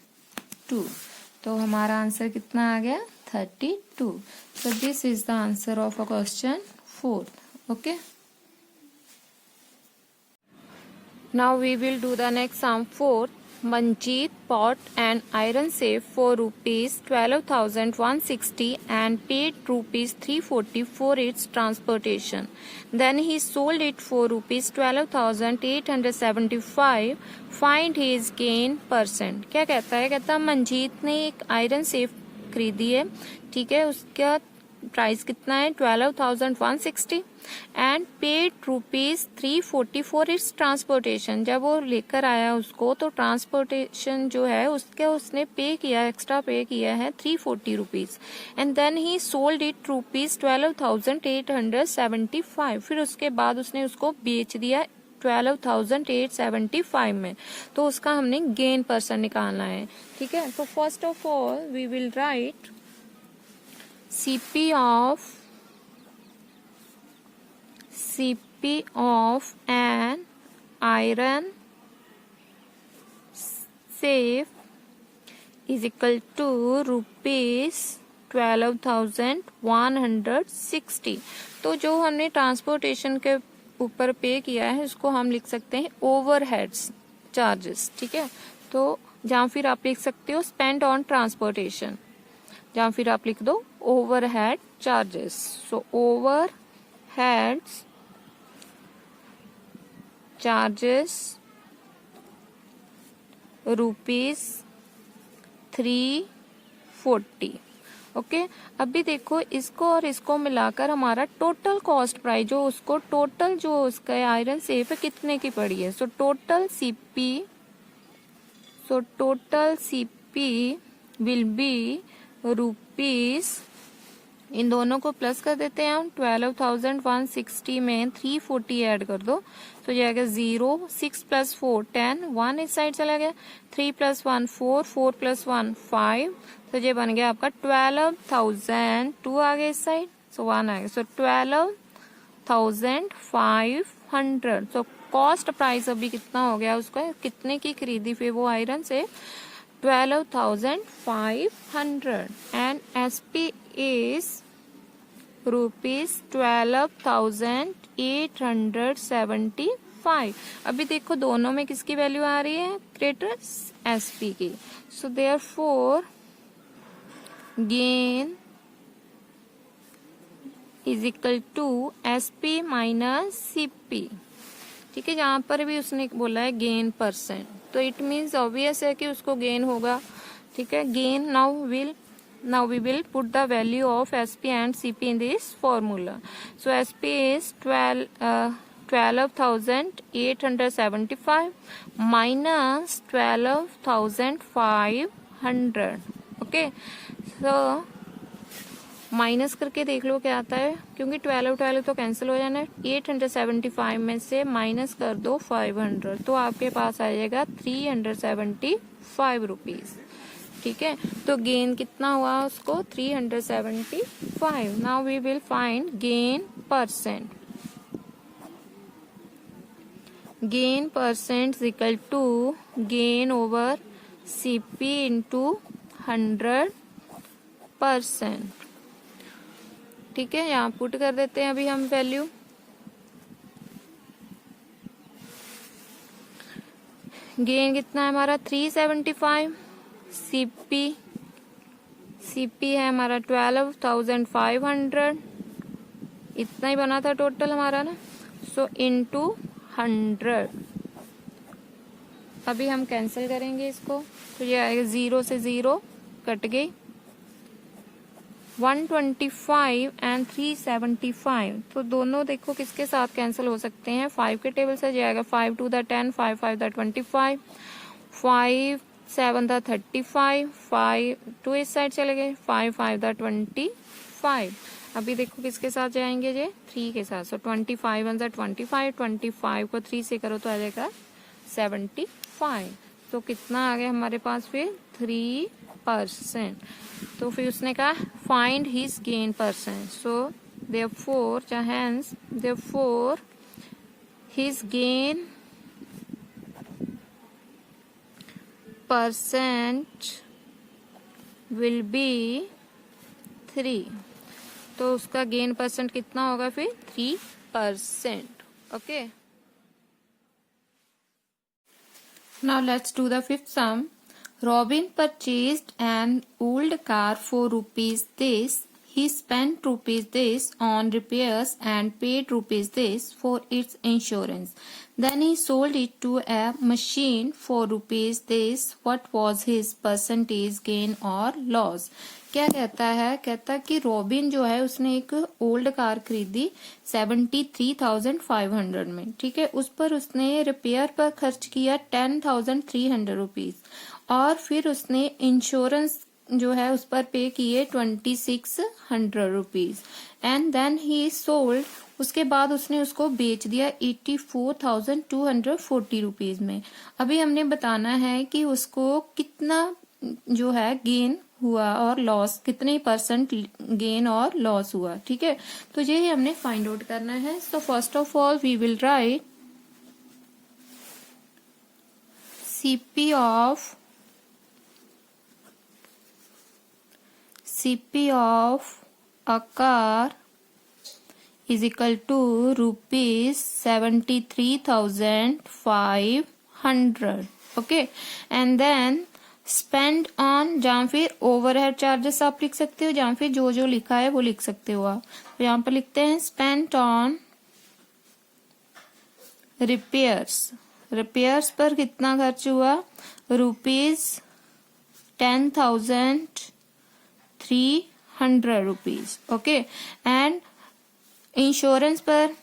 तो हमारा आंसर कितना आ गया 32. So this is the answer of a question 4. Okay. Now we will do the next sum 4. Manjeet bought an iron safe for ₹12,160 and paid ₹340 for its transportation. Then he sold it for ₹12,875. Find his gain percent. क्या कहता है, कहता मंजीत ने एक iron safe खरीदी है. ठीक है, उसका प्राइस कितना है 12,160 and paid ₹340 for its transportation. जब वो लेकर आया उसको तो ट्रांसपोर्टेशन जो है उसके उसने पे किया, एक्स्ट्रा पे किया है ₹340 and then he sold it ₹12,875. फिर उसके बाद उसने उसको बेच दिया 12,875 में. तो उसका हमने गेन परसेंट निकालना है. ठीक है, तो first of all we will write CP of an iron safe is equal to ₹12,160. तो जो हमने ट्रांसपोर्टेशन के ऊपर पे किया है उसको हम लिख सकते हैं ओवरहेड्स चार्जेस. ठीक है, तो जहाँ फिर आप लिख सकते हो स्पेंड ऑन ट्रांसपोर्टेशन, जहाँ फिर आप लिख दो overhead charges. So overheads charges ₹340. Okay अभी देखो इसको और इसको मिलाकर हमारा टोटल कॉस्ट प्राइस जो उसको टोटल जो उसका आयरन सेफ है कितने की पड़ी है. So total CP will be rupees, इन दोनों को प्लस कर देते हैं हम. 12,160 में 340 ऐड कर दो तो जाएगा 0. 6 + 4 10, 1 इस साइड चला गया. 3 + 1 4, 4 + 1 5, तो ये बन गया आपका 12,000. 2 आ गया इस साइड, सो 1 आ गया. सो 12,500. तो कॉस्ट प्राइस अभी कितना हो गया उसका, कितने की खरीदी फिर वो आयरन से 12,500. And SP is ₹12,875. अभी देखो दोनों में किसकी वैल्यू आ रही है, ग्रेटर एसपी की. So therefore gain is equal to SP minus CP. ठीक है, जहां पर भी उसने बोला है गेन %, तो इट मीन्स ऑब्वियस है कि उसको गेन होगा. ठीक है, gain now we will put the value of SP and CP in this formula. So SP is 12,875 minus 12,500. Okay, so minus करके देख लो क्या आता है, क्योंकि 12 तो कैंसिल हो जाना है. 875 में से माइनस कर दो 500 तो आपके पास आ जाएगा 375 रुपीज. ठीक है, तो गेन कितना हुआ उसको 375. Now we will find gain %. Gain % equal to gain over CP into 100%. ठीक है, यहाँ पुट कर देते हैं अभी हम वैल्यू. गेन कितना है हमारा 375. सीपी है हमारा 12,500. इतना ही बना था टोटल हमारा ना. So into 100. अभी हम कैंसिल करेंगे इसको तो ये आएगा 0 से 0 कट गई. 125 एंड 375 तो दोनों देखो किसके साथ कैंसिल हो सकते हैं, 5 के टेबल से जाएगा. 5 2 द 10, 5 5 द 25, 5 7 द 35, 5 2 इस साइड चले गए, 5 5 द 25. अभी देखो किसके साथ जाएंगे ये 3 के साथ. सो 25 1 द 25, 25 को 3 से करो तो आ जाएगा 75. तो कितना आ गया हमारे पास फिर 3%. तो फिर उसने कहा find his gain %. So therefore his gain % will be 3. तो उसका गेन % कितना होगा फिर 3%. Okay, now let's do the fifth sum. Robin purchased an old car for rupees this. He spent rupees this on repairs and paid rupees this for its insurance. Then he sold it to a machine for rupees this. What was his percentage gain or loss? क्या कहता है, कहता कि robin जो है उसने एक old car खरीदी 73,500 में. ठीक है, उस पर उसने रिपेयर पर खर्च किया 10,300 रुपीज और फिर उसने इंश्योरेंस जो है उस पर पे किए 2,600 rupees. And then he sold, उसके बाद उसने उसको बेच दिया 84,240 रुपीज में. अभी हमने बताना है कि उसको कितना जो है गेन हुआ और लॉस, कितने % गेन और लॉस हुआ. ठीक है, तो ये हमने फाइंड आउट करना है. So first of all we will write CP of a car is equal to ₹73,500. Okay, and then spend on, जहाँ फिर ओवरहेड चार्जेस आप लिख सकते हो, जहाँ फिर जो जो लिखा है वो लिख सकते हो आप। तो यहाँ पर लिखते हैं स्पेंड ऑन रिपेयर्स। रिपेयर्स पर कितना खर्च हुआ, ₹10,300 ओके। एंड इंश्योरेंस पर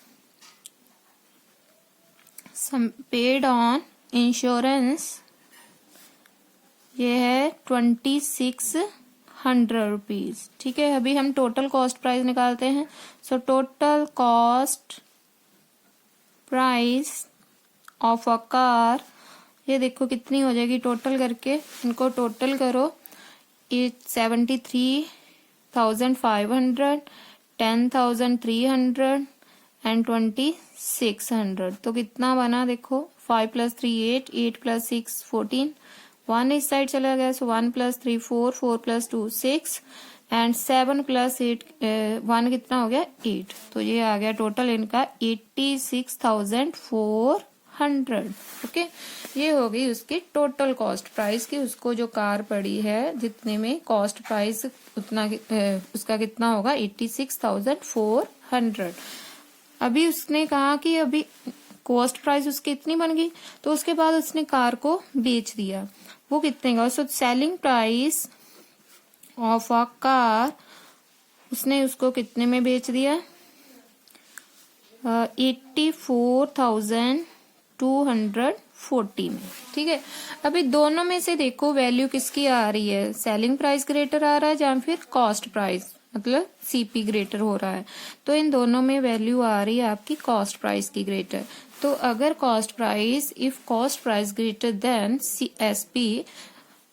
पेड ऑन इंश्योरेंस, ये है ₹2,600। ठीक है, अभी हम टोटल कॉस्ट प्राइस निकालते हैं। So total cost price of a car, ये देखो कितनी हो जाएगी टोटल करके, इनको टोटल करो। 73,500, 10,300 एंड 2,600। तो कितना बना देखो, 5 + 3 8, 8 + 6 14, 1 इस साइड चला गया। सो 1 + 3 4, 4 + 2 6 एंड 7 + 8 1 कितना हो गया 8। तो ये आ गया टोटल इनका 86,400 ओके। ये हो गई उसकी टोटल कॉस्ट प्राइस की, उसको जो कार पड़ी है जितने में कॉस्ट प्राइस उतना उसका कितना होगा 86,400। अभी उसने कहा कि अभी कॉस्ट प्राइस उसकी इतनी बन गई, तो उसके बाद उसने कार को बेच दिया, वो कितने का। So selling price of a car, उसने उसको कितने में बेच दिया, 84,240 में। ठीक है, अभी दोनों में से देखो वैल्यू किसकी आ रही है, सेलिंग प्राइस ग्रेटर आ रहा है या फिर कॉस्ट प्राइस, मतलब सीपी ग्रेटर हो रहा है। तो इन दोनों में वैल्यू आ रही है आपकी कॉस्ट प्राइस की ग्रेटर। तो अगर cost price, if cost price greater than SP,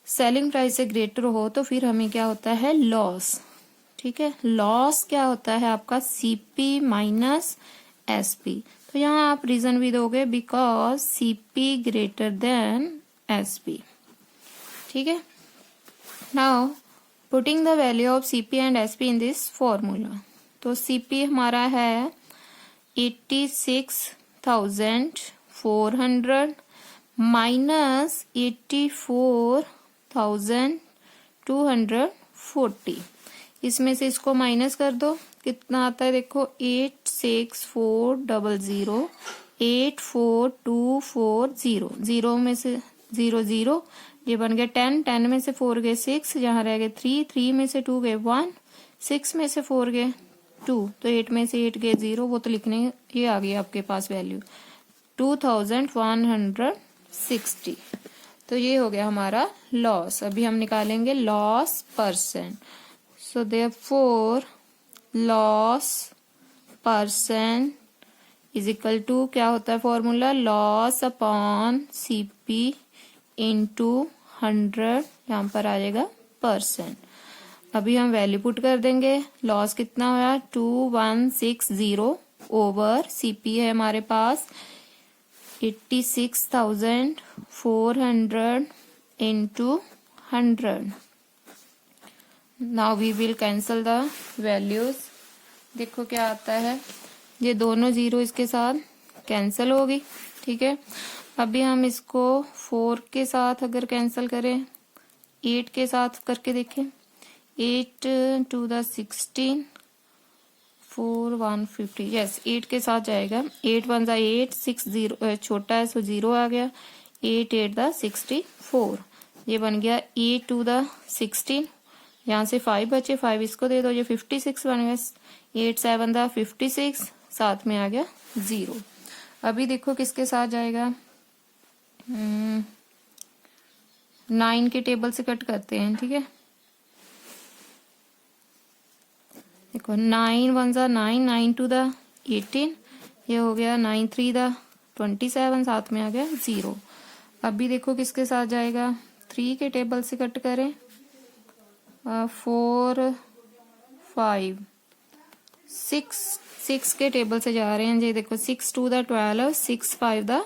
selling price से ग्रेटर हो, तो फिर हमें क्या होता है लॉस। ठीक है, लॉस क्या होता है आपका सीपी माइनस एसपी। तो यहाँ आप रीजन भी दोगे because CP greater than SP. ठीक है, now putting the value of CP and SP in this formula. तो सीपी हमारा है 86,400 माइनस 84,240, इसमें से इसको माइनस कर दो, कितना आता है देखो 86400, 84,240, 0 में से 0 0, ये बन गया 10, 10 में से 4 गए 6, यहाँ रह गए 3, 3 में से 2 गए 1, 6 में से 4 गए 2, तो 8 में से 8 गए 0, वो तो लिखने, ये आ गई आपके पास वैल्यू 2160। तो ये हो गया हमारा लॉस। अभी हम निकालेंगे loss percent. So therefore loss percent is equal to, क्या होता है formula, loss upon CP into 100, यहाँ पर आ जाएगा परसेंट। अभी हम वैल्यू पुट कर देंगे, लॉस कितना हुआ 2160 ओवर सीपी है हमारे पास 86,400 into 100. Now we will cancel the values. देखो क्या आता है, ये दोनों जीरो इसके साथ कैंसिल होगी। ठीक है, अभी हम इसको 4 के साथ अगर कैंसिल करें, 8 के साथ करके देखें, 8 to the 16, 4 150, यस 8 के साथ जाएगा, 8 1 जा 8, 6 0 छोटा है सो 0 आ गया, 8 8 द 64, ये बन गया 8 2 द 16, यहाँ से 5 बचे, 5 इसको दे दो, ये 56 बन गया, 8 7 द 56, साथ में आ गया 0। अभी देखो किसके साथ जाएगा, 9 के टेबल से कट करते हैं। ठीक है, देखो 9 1 जा 9, 9 2 द 18, ये हो गया 9 3 द 27, साथ में आ गया 0। अभी देखो किसके साथ जाएगा, 3 के टेबल से कट करें, 4 5 6 के टेबल से जा रहे हैं जी, देखो 6 2 द 12, 6 5 द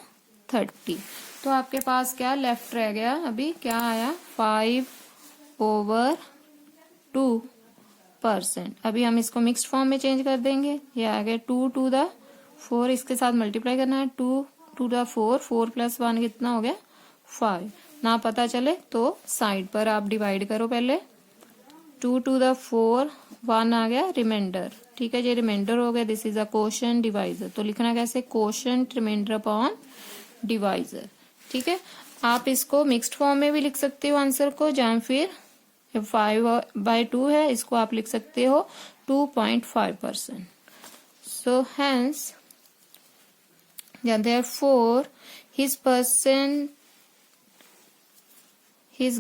30, तो आपके पास क्या लेफ्ट रह गया, अभी क्या आया 5/2%। अभी हम इसको मिक्स्ड फॉर्म में चेंज कर देंगे, ये आ गया 2 2 द 4, इसके साथ मल्टीप्लाई करना है, 2 2 द 4, 4 + 1 कितना हो गया 5, ना पता चले तो साइड पर आप डिवाइड करो पहले। 2 to the 4, 1 आ गया रिमाइंडर, ठीक है, ये रिमाइंडर हो गया। This is a quotient divisor, तो लिखना कैसे, क्वोशंट रिमाइंडर अपॉन डिवाइजर, ठीक है। आप इसको मिक्स्ड फॉर्म में भी लिख सकते हो आंसर को, या फिर 5/2 है, इसको आप लिख सकते हो 2.5%। So hence therefore his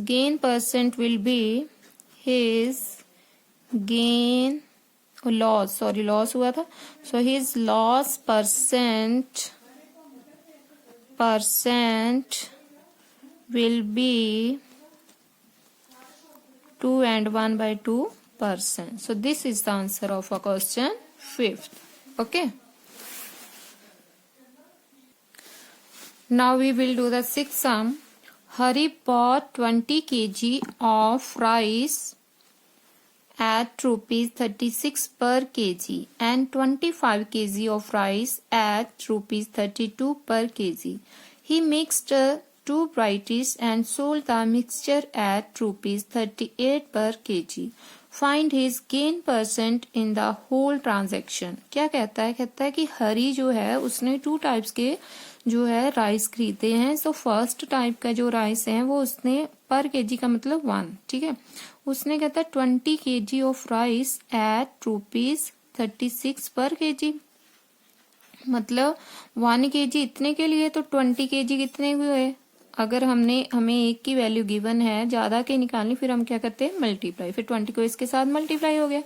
gain percent will be his gain loss, sorry loss हुआ था, so his loss percent will be 2 and 1/2%. So this is the answer of a question 5th. Okay. Now we will do the 6th sum. Hari bought 20 kg of rice at rupees 36 per kg and 25 kg of rice at rupees 32 per kg. He mixed two varieties and sold the mixture at rupees 38 per kg. Find his gain percent in the whole transaction. क्या कहता है कि हरी जो है उसने 2 types के जो है राइस खरीदे हैं। सो फर्स्ट टाइप का जो राइस है वो उसने पर केजी का मतलब 1, ठीक है, उसने कहता है 20 kg of rice at rupees 36 पर केजी, मतलब 1 kg इतने के लिए, तो 20 kg कितने हुए। अगर हमें एक की वैल्यू गिवन है, ज्यादा के निकालनी, फिर हम क्या करते हैं मल्टीप्लाई, फिर 20 को इसके साथ मल्टीप्लाई हो गया,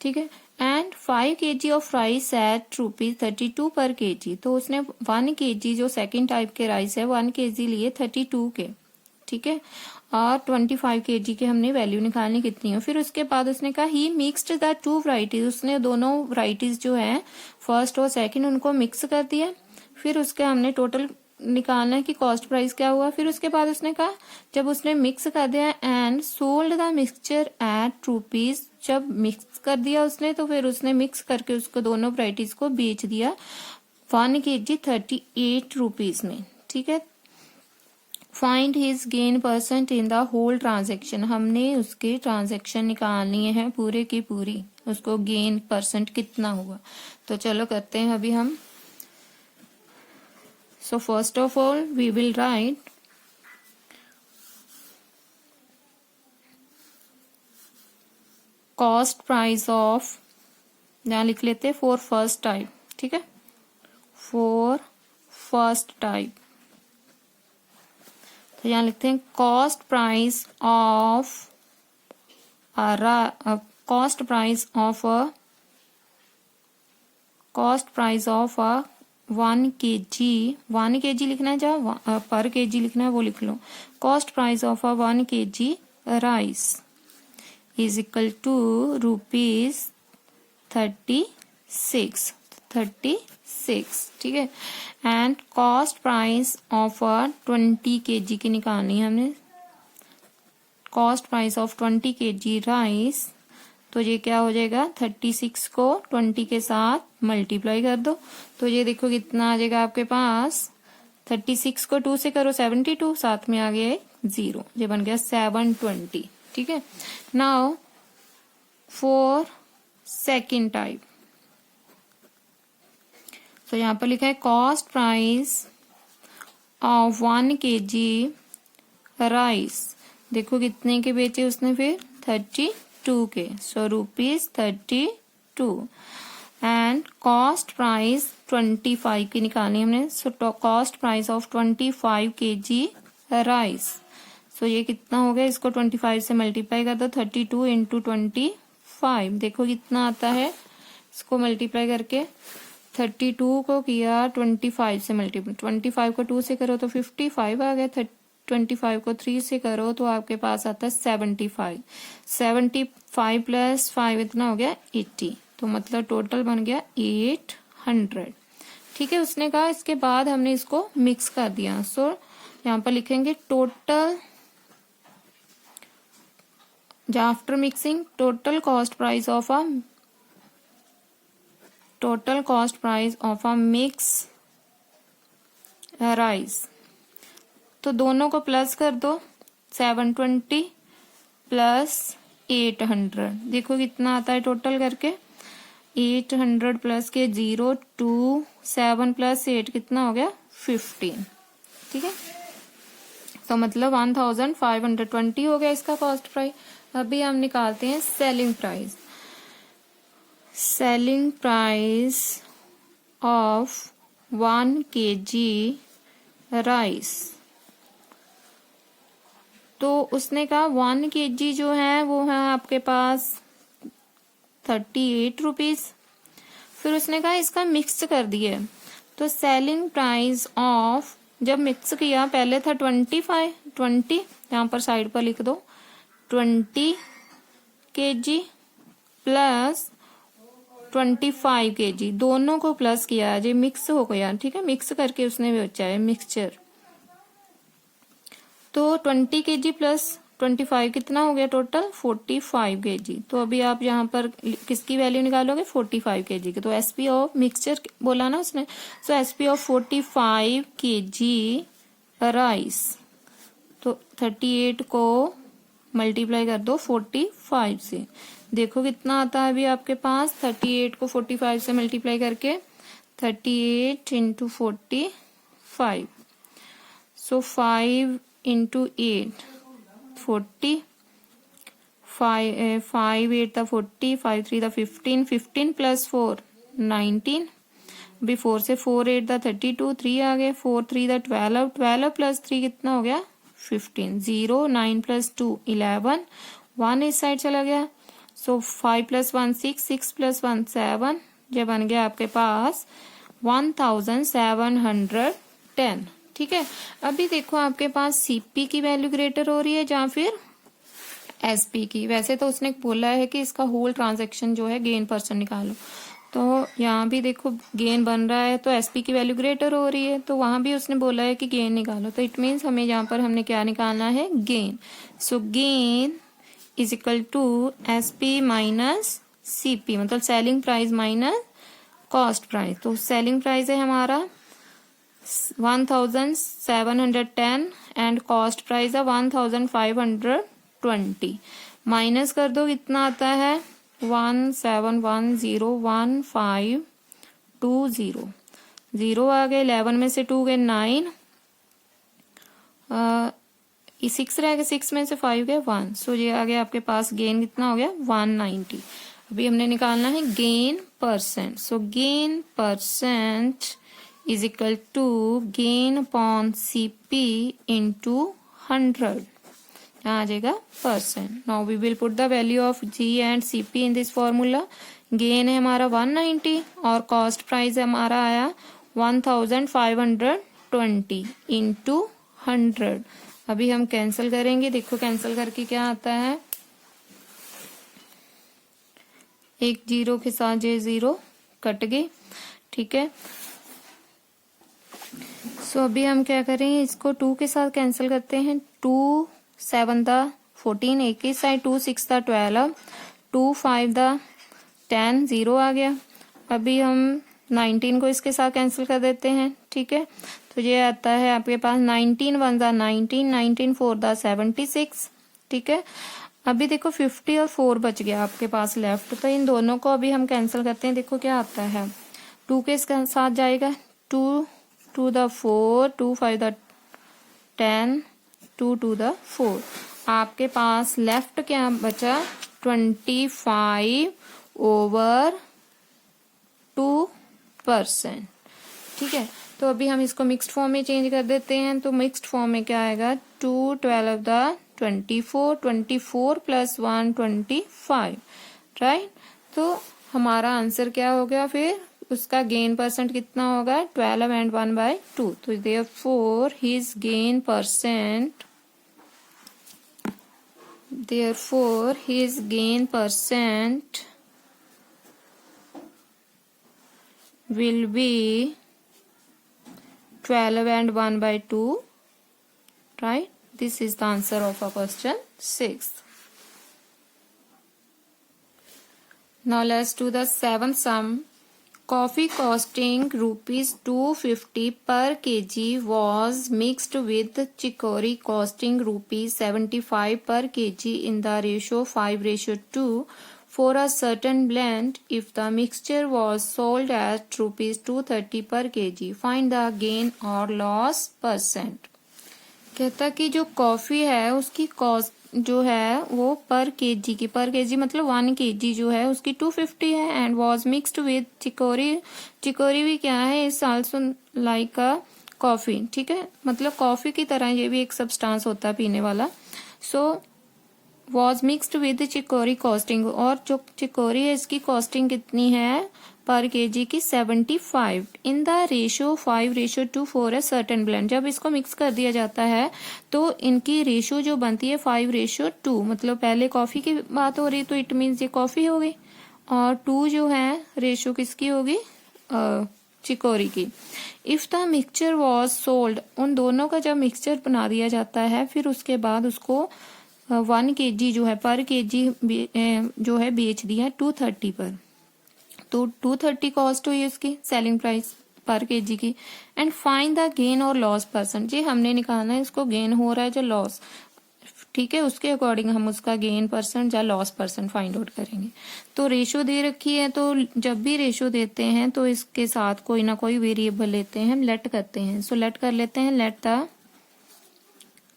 ठीक है। And 5 kg of rice at rupees 32 पर केजी, तो उसने 1 kg जो सेकंड टाइप के राइस है 1 kg लिए 32 के, ठीक है, और 25 kg के हमने वैल्यू निकालनी कितनी है। फिर उसके बाद उसने कहा ही मिक्स्ड द 2 वराइटीज, उसने दोनों वराइटीज जो है फर्स्ट और सेकंड उनको मिक्स कर दिया। फिर उसके हमने टोटल निकालना है कि कॉस्ट प्राइस क्या हुआ। फिर उसके बाद उसने कहा जब उसने मिक्स कर दिया and sold the mixture eight rupees, जब मिक्स कर दिया उसने तो फिर उसने मिक्स करके उसको दोनों वराइटीज को बेच दिया 1 kg 38 रुपीज में, ठीक है। Find his gain percent in the whole transaction, हमने उसके ट्रांजेक्शन निकालनी है पूरे की पूरी, उसको गेन परसेंट कितना हुआ। तो चलो करते हैं अभी हम। So first of all we will write cost price of, यहाँ लिख लेते for first type, ठीक है, for first type, तो यहाँ लिखते हैं cost price of a 1 kg, 1 kg लिखना है, जहाँ पर kg लिखना है वो लिख लो। Cost price of a 1 kg rice is equal to rupees 36, ठीक है। And cost price of a 20 kg की निकालनी है हमने, cost price of 20 kg rice, तो ये क्या हो जाएगा 36 को 20 के साथ मल्टीप्लाई कर दो, तो ये देखो कितना आ जाएगा आपके पास, 36 को 2 से करो 72, साथ में आ गया 0, ये बन गया 720, ठीक है। नाउ फॉर सेकेंड टाइप, तो यहाँ पर लिखा है cost price of 1 kg rice, देखो कितने के बेचे उसने, फिर 32 के, so rupees 32। And cost price 25 की निकालनी हमने, so cost price of 25 kg rice, so ये कितना हो गया, इसको 25 से मल्टीप्लाई कर दो, 32 इंटू 25, देखो कितना आता है, इसको मल्टीप्लाई करके 32 को किया 25 से मल्टीप्लाई, 25 को 2 से करो तो 55 आ गया, 25 को 3 से करो तो आपके पास आता है 75, 75 प्लस 5 इतना हो गया 80, तो मतलब टोटल बन गया 800, ठीक है। उसने कहा इसके बाद हमने इसको मिक्स कर दिया, सो यहाँ पर लिखेंगे total, after mixing total cost price of a mix rice तो दोनों को प्लस कर दो, 720 प्लस 800, देखो कितना आता है टोटल करके, 800 प्लस के 0, 2, 7 प्लस 8 कितना हो गया 15। ठीक है, तो मतलब 1520 हो गया इसका कॉस्ट प्राइस। अभी हम निकालते हैं selling price. Selling price of 1 kg rice, तो उसने कहा 1 kg जो है वो है आपके पास 38 रुपीज। फिर उसने कहा इसका मिक्स कर दिए, तो सेलिंग प्राइस ऑफ, जब मिक्स किया पहले था 20, यहाँ पर साइड पर लिख दो 20 kg प्लस 25 kg, दोनों को प्लस किया है, जो मिक्स हो गया। ठीक है, मिक्स करके उसने बेचा है मिक्सचर। तो 20 kg प्लस 25 कितना हो गया टोटल 45 kg। तो अभी आप यहाँ पर किसकी वैल्यू निकालोगे 45 kg की, तो एसपी ऑफ मिक्सचर बोला ना उसने, सो एसपी ऑफ 45 kg राइस, तो 38 को मल्टीप्लाई कर दो 45 से, देखो कितना आता है अभी आपके पास, 38 को 45 से मल्टीप्लाई करके 38 इंटू 45, सो 5 इंटू 8 40, 5 8 था 40, 5 3 था 15, 15 प्लस 4 19, अभी 4 से 4 8 था 32, 3 आ गए, 4 3 था 12, 12 प्लस 3 कितना हो गया 15, 0 9 प्लस 2 11, 1 इस साइड चला गया, सो 5 प्लस 1 6, 6 प्लस 1 7, ये बन गया आपके पास 1710। ठीक है, अभी देखो आपके पास सीपी की वैल्यू ग्रेटर हो रही है या फिर एसपी की। वैसे तो उसने बोला है कि इसका होल ट्रांजैक्शन जो है गेन परसेंट निकालो, तो यहाँ भी देखो गेन बन रहा है तो एसपी की वैल्यू ग्रेटर हो रही है, तो वहां भी उसने बोला है कि गेन निकालो, तो इट मीन्स हमें यहाँ पर हमने क्या निकालना है gain. So gain is equal to SP minus CP, मतलब selling price minus cost price. तो सेलिंग प्राइस है हमारा 1710 एंड कॉस्ट प्राइस है 1520, माइनस कर दो कितना आता है 17101520, 0 आ गए, 11 में से 2 गए 9, 6 रह गए, 6 में से 5 गए 1, सो ये आ गया आपके पास गेन कितना हो गया 190। अभी हमने निकालना है gain percent, so gain percent is equal to gain upon CP into 100, यहाँ आ जाएगा percent. Now we will put the value of G and CP in this formula. Gain है हमारा 190 और कॉस्ट प्राइस हमारा आया 1520 इंटू 100। अभी हम कैंसिल करेंगे, देखो कैंसिल करके क्या आता है, एक 0 के साथ ये 0 कट गई। ठीक है, सो अभी हम क्या करेंगे, इसको 2 के साथ कैंसिल करते हैं, 2 7 था 14, एक ही साइड 2 6 था 12, 2 5 था 10, 0 आ गया। अभी हम 19 को इसके साथ कैंसिल कर देते हैं। ठीक है, तो ये आता है आपके पास 19 1 था 19, 19 4 था 76। ठीक है, अभी देखो 50 और 4 बच गया आपके पास लेफ्ट, तो इन दोनों को अभी हम कैंसिल करते हैं, देखो क्या आता है, 2 के साथ जाएगा 2 2 the 4, 2 5 the 10, 2 2 the 4, आपके पास लेफ्ट क्या बचा 25 over 2%। ठीक है, तो अभी हम इसको मिक्स्ड फॉर्म में चेंज कर देते हैं, तो मिक्स्ड फॉर्म में क्या आएगा 2 12 the 24, 24 प्लस 1 25, राइट। तो हमारा आंसर क्या हो गया, फिर उसका गेन परसेंट कितना होगा 12 एंड 1/2, तो therefore his gain percent will be 12 and 1/2, right? This is the answer of our question 6. Now let's do the seventh sum Coffee costing rupees 250 per kg was mixed with chicory costing rupees 75 per kg in the ratio 5:2 for a certain blend. If the mixture was sold at rupees 230 per kg, find the gain or loss percent. कहता कि जो coffee है उसकी cost जो है वो पर KG की, पर केजी मतलब 1 kg जो है उसकी 250 है and was mixed with chicory. Chicory भी क्या है, is also like a coffee. ठीक है, मतलब कॉफी की तरह ये भी एक सब्सटेंस होता है पीने वाला. So was mixed with chicory costing, और जो चिकोरी है इसकी कॉस्टिंग कितनी है पर केजी की 75 in the ratio 5:2 for a certain blend. जब इसको मिक्स कर दिया जाता है तो इनकी रेशियो जो बनती है 5:2, मतलब पहले कॉफी की बात हो रही तो इट मीन्स ये कॉफी हो गई, और 2 जो है रेशियो किसकी होगी, चिकोरी की. If the mixture was sold, उन दोनों का जब मिक्सचर बना दिया जाता है फिर उसके बाद उसको 1 kg जो है पर केजी जो है बेच दिया 230 पर, तो 230 कॉस्ट हुई उसकी सेलिंग प्राइस पर केजी की. एंड फाइंड द गेन और लॉस परसेंट. जी हमने निकालना है इसको गेन हो रहा है जो लॉस, ठीक है, उसके अकॉर्डिंग हम उसका गेन परसेंट या लॉस परसेंट फाइंड आउट करेंगे. तो रेशो दे रखी है, तो जब भी रेशो देते हैं तो इसके साथ कोई ना कोई वेरिएबल लेते हैं, हम लेट करते हैं. सो लेट कर लेते हैं, let the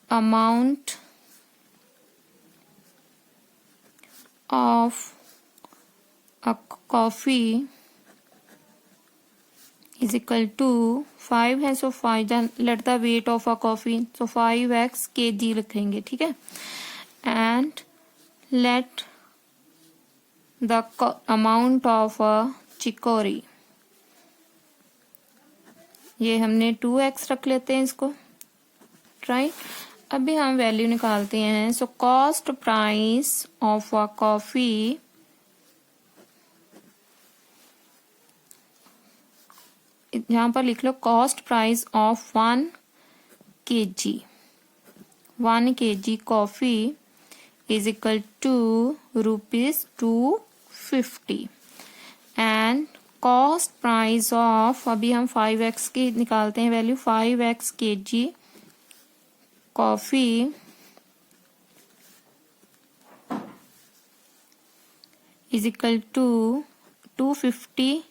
amount of a coffee is equal to 5 है, so 5, then let the weight of a coffee, so 5x kg लिखेंगे. ठीक है, and let the amount of a chicory, ये हमने 2x रख लेते हैं इसको, राइट. अभी हम वैल्यू निकालते हैं. So cost price of a coffee यहां पर लिख लो cost price of 1 kg, 1 kg coffee is equal to rupees 250 and cost price of, अभी हम 5x की निकालते हैं value, 5x kg coffee is equal to 250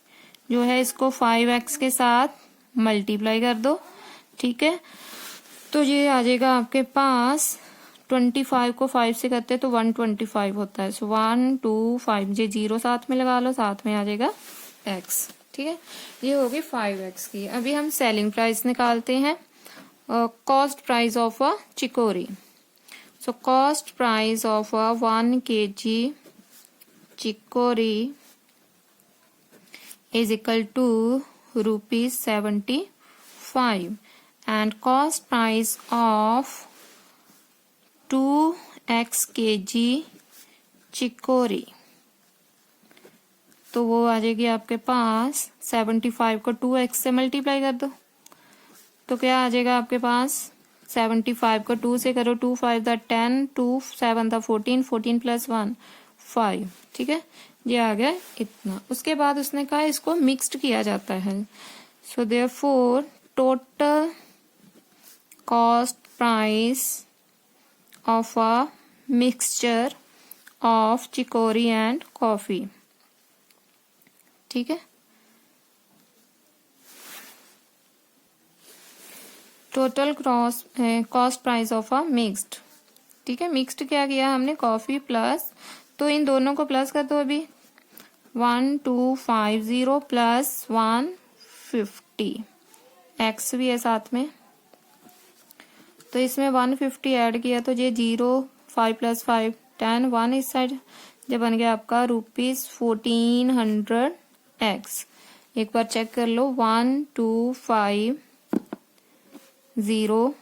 जो है, इसको 5x के साथ मल्टीप्लाई कर दो. ठीक है, तो ये आ जाएगा आपके पास 25 को 5 से करते हैं तो 125 होता है. सो 125, ये 0 साथ में लगा लो, साथ में आ जाएगा x. ठीक है, ये होगी 5x की. अभी हम सेलिंग प्राइस निकालते हैं. Cost price of a chicory. So cost price of a 1 kg chicory is equal to rupees 75 and cost price of 2x kg chicory, तो वो आ जाएगी आपके पास 75 को 2x से मल्टीप्लाई कर दो, तो क्या आ जाएगा आपके पास 75 को 2 से करो, 2 5 द 10, 2 7 द 14, 14 प्लस 1 5. ठीक है, ये आ गया इतना. उसके बाद उसने कहा इसको मिक्स्ड किया जाता है. So therefore total cost price of a mixture of chicory and coffee. ठीक है, total cost price of a mixed. ठीक है, मिक्स्ड क्या किया हमने, कॉफी प्लस, तो इन दोनों को प्लस कर दो. अभी 1250 प्लस 150, x भी है साथ में, तो इसमें 150 ऐड किया तो ये 0, 5 प्लस 5 10, 1 इस साइड, जब बन गया आपका रुपीज 1400 x. एक बार चेक कर लो, 1250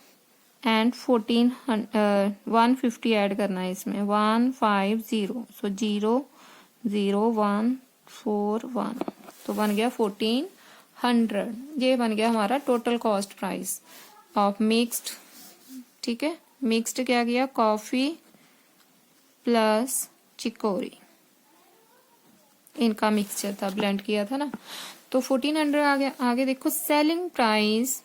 एंड 150 ऐड करना है इसमें, 150, सो 0 0 1 4 1, तो बन गया 1400. ये बन गया हमारा total cost price of mixed. ठीक है, मिक्स्ड क्या किया, कॉफी प्लस चिकोरी, इनका मिक्सचर था, ब्लेंड किया था ना. तो 1400 आ गया। आगे देखो selling price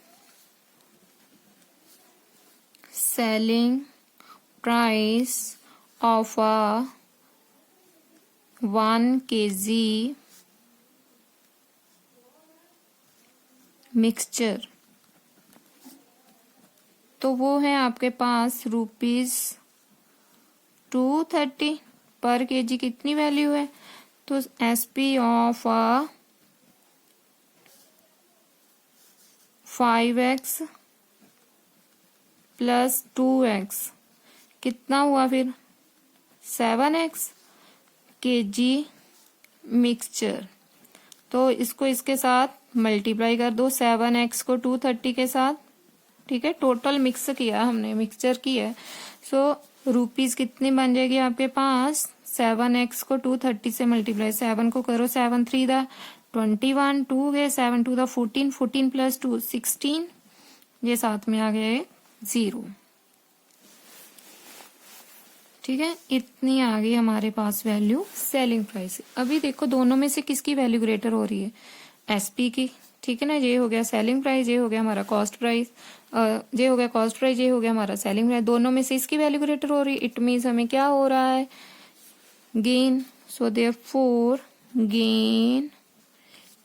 of a 1 kg mixture, तो वो है आपके पास ₹230 पर केजी। कितनी वैल्यू है? तो SP of 5x plus 2x कितना हुआ फिर? 7x KG mixture. तो इसको इसके साथ मल्टीप्लाई कर दो, 7x को 230 के साथ, ठीक है। टोटल मिक्स किया हमने, मिक्सचर की है। सो रुपीज कितनी बन जाएगी आपके पास? 7x को 230 से मल्टीप्लाई, 7 को करो 7 3 दा 21, 2 गए 7 2 दा 14, 14 प्लस 2 16, ये साथ में आ गए 0, ठीक है। इतनी आ गई हमारे पास वैल्यू सेलिंग प्राइस। अभी देखो दोनों में से किसकी वैल्यू ग्रेटर हो रही है? एसपी की, ठीक है ना। ये हो गया सेलिंग प्राइस, ये हो गया हमारा कॉस्ट प्राइस, ये हो गया कॉस्ट प्राइस, ये हो गया हमारा सेलिंग प्राइस। दोनों में से इसकी वैल्यू ग्रेटर हो रही है। इट मीन्स हमें क्या हो रहा है? Gain. So therefore gain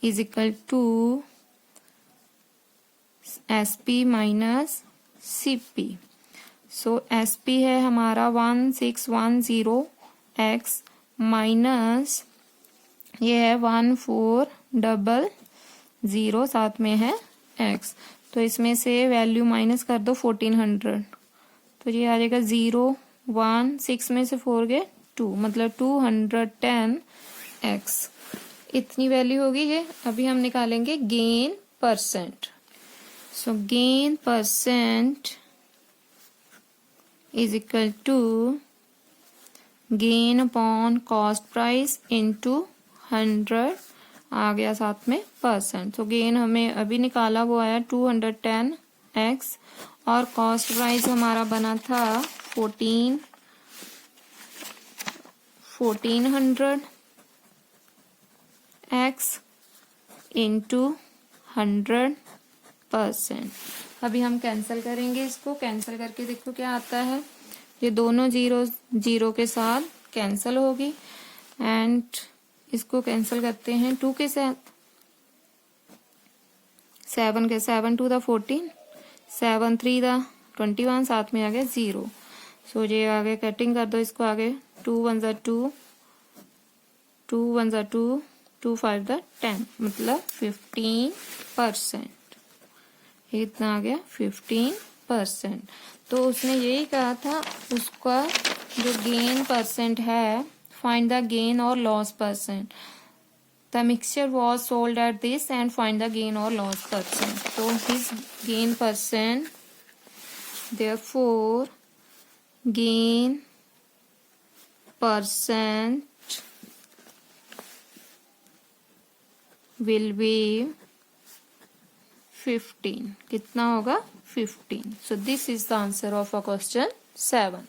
is equal to SP minus CP. So SP है हमारा 1610x माइनस ये है 1400, साथ में है x। तो इसमें से वैल्यू माइनस कर दो 1400, तो ये आ जाएगा 0 1 6 में से 4 गए 2, मतलब 210x। इतनी वैल्यू होगी ये। अभी हम निकालेंगे gain percent. So gain percent is equal to gain upon cost price into 100 आ गया साथ में परसेंट। तो गेन हमें अभी निकाला वो आया 210x और कॉस्ट प्राइस हमारा बना था 1400x इंटू 100%। अभी हम कैंसिल करेंगे इसको। कैंसिल करके देखो क्या आता है। ये दोनों जीरो जीरो के साथ कैंसिल होगी एंड इसको कैंसिल करते हैं 2 के साथ, 7 के 7 2 दा 14, 7 3 दा 21, साथ में आ गया 0। सो ये आगे कटिंग कर दो इसको। आगे 2 1 दा 2, 2 1 दा 2, 2 5 दा 10, मतलब 15%। इतना आ गया 15%। तो उसने यही कहा था उसका जो गेन परसेंट है, फाइंड द गेन और loss percent. The mixture was sold at this and find the gain और लॉस परसेंट। तो his gain percent, therefore gain percent will be 15। कितना होगा? 15। So this is the answer of a question 7.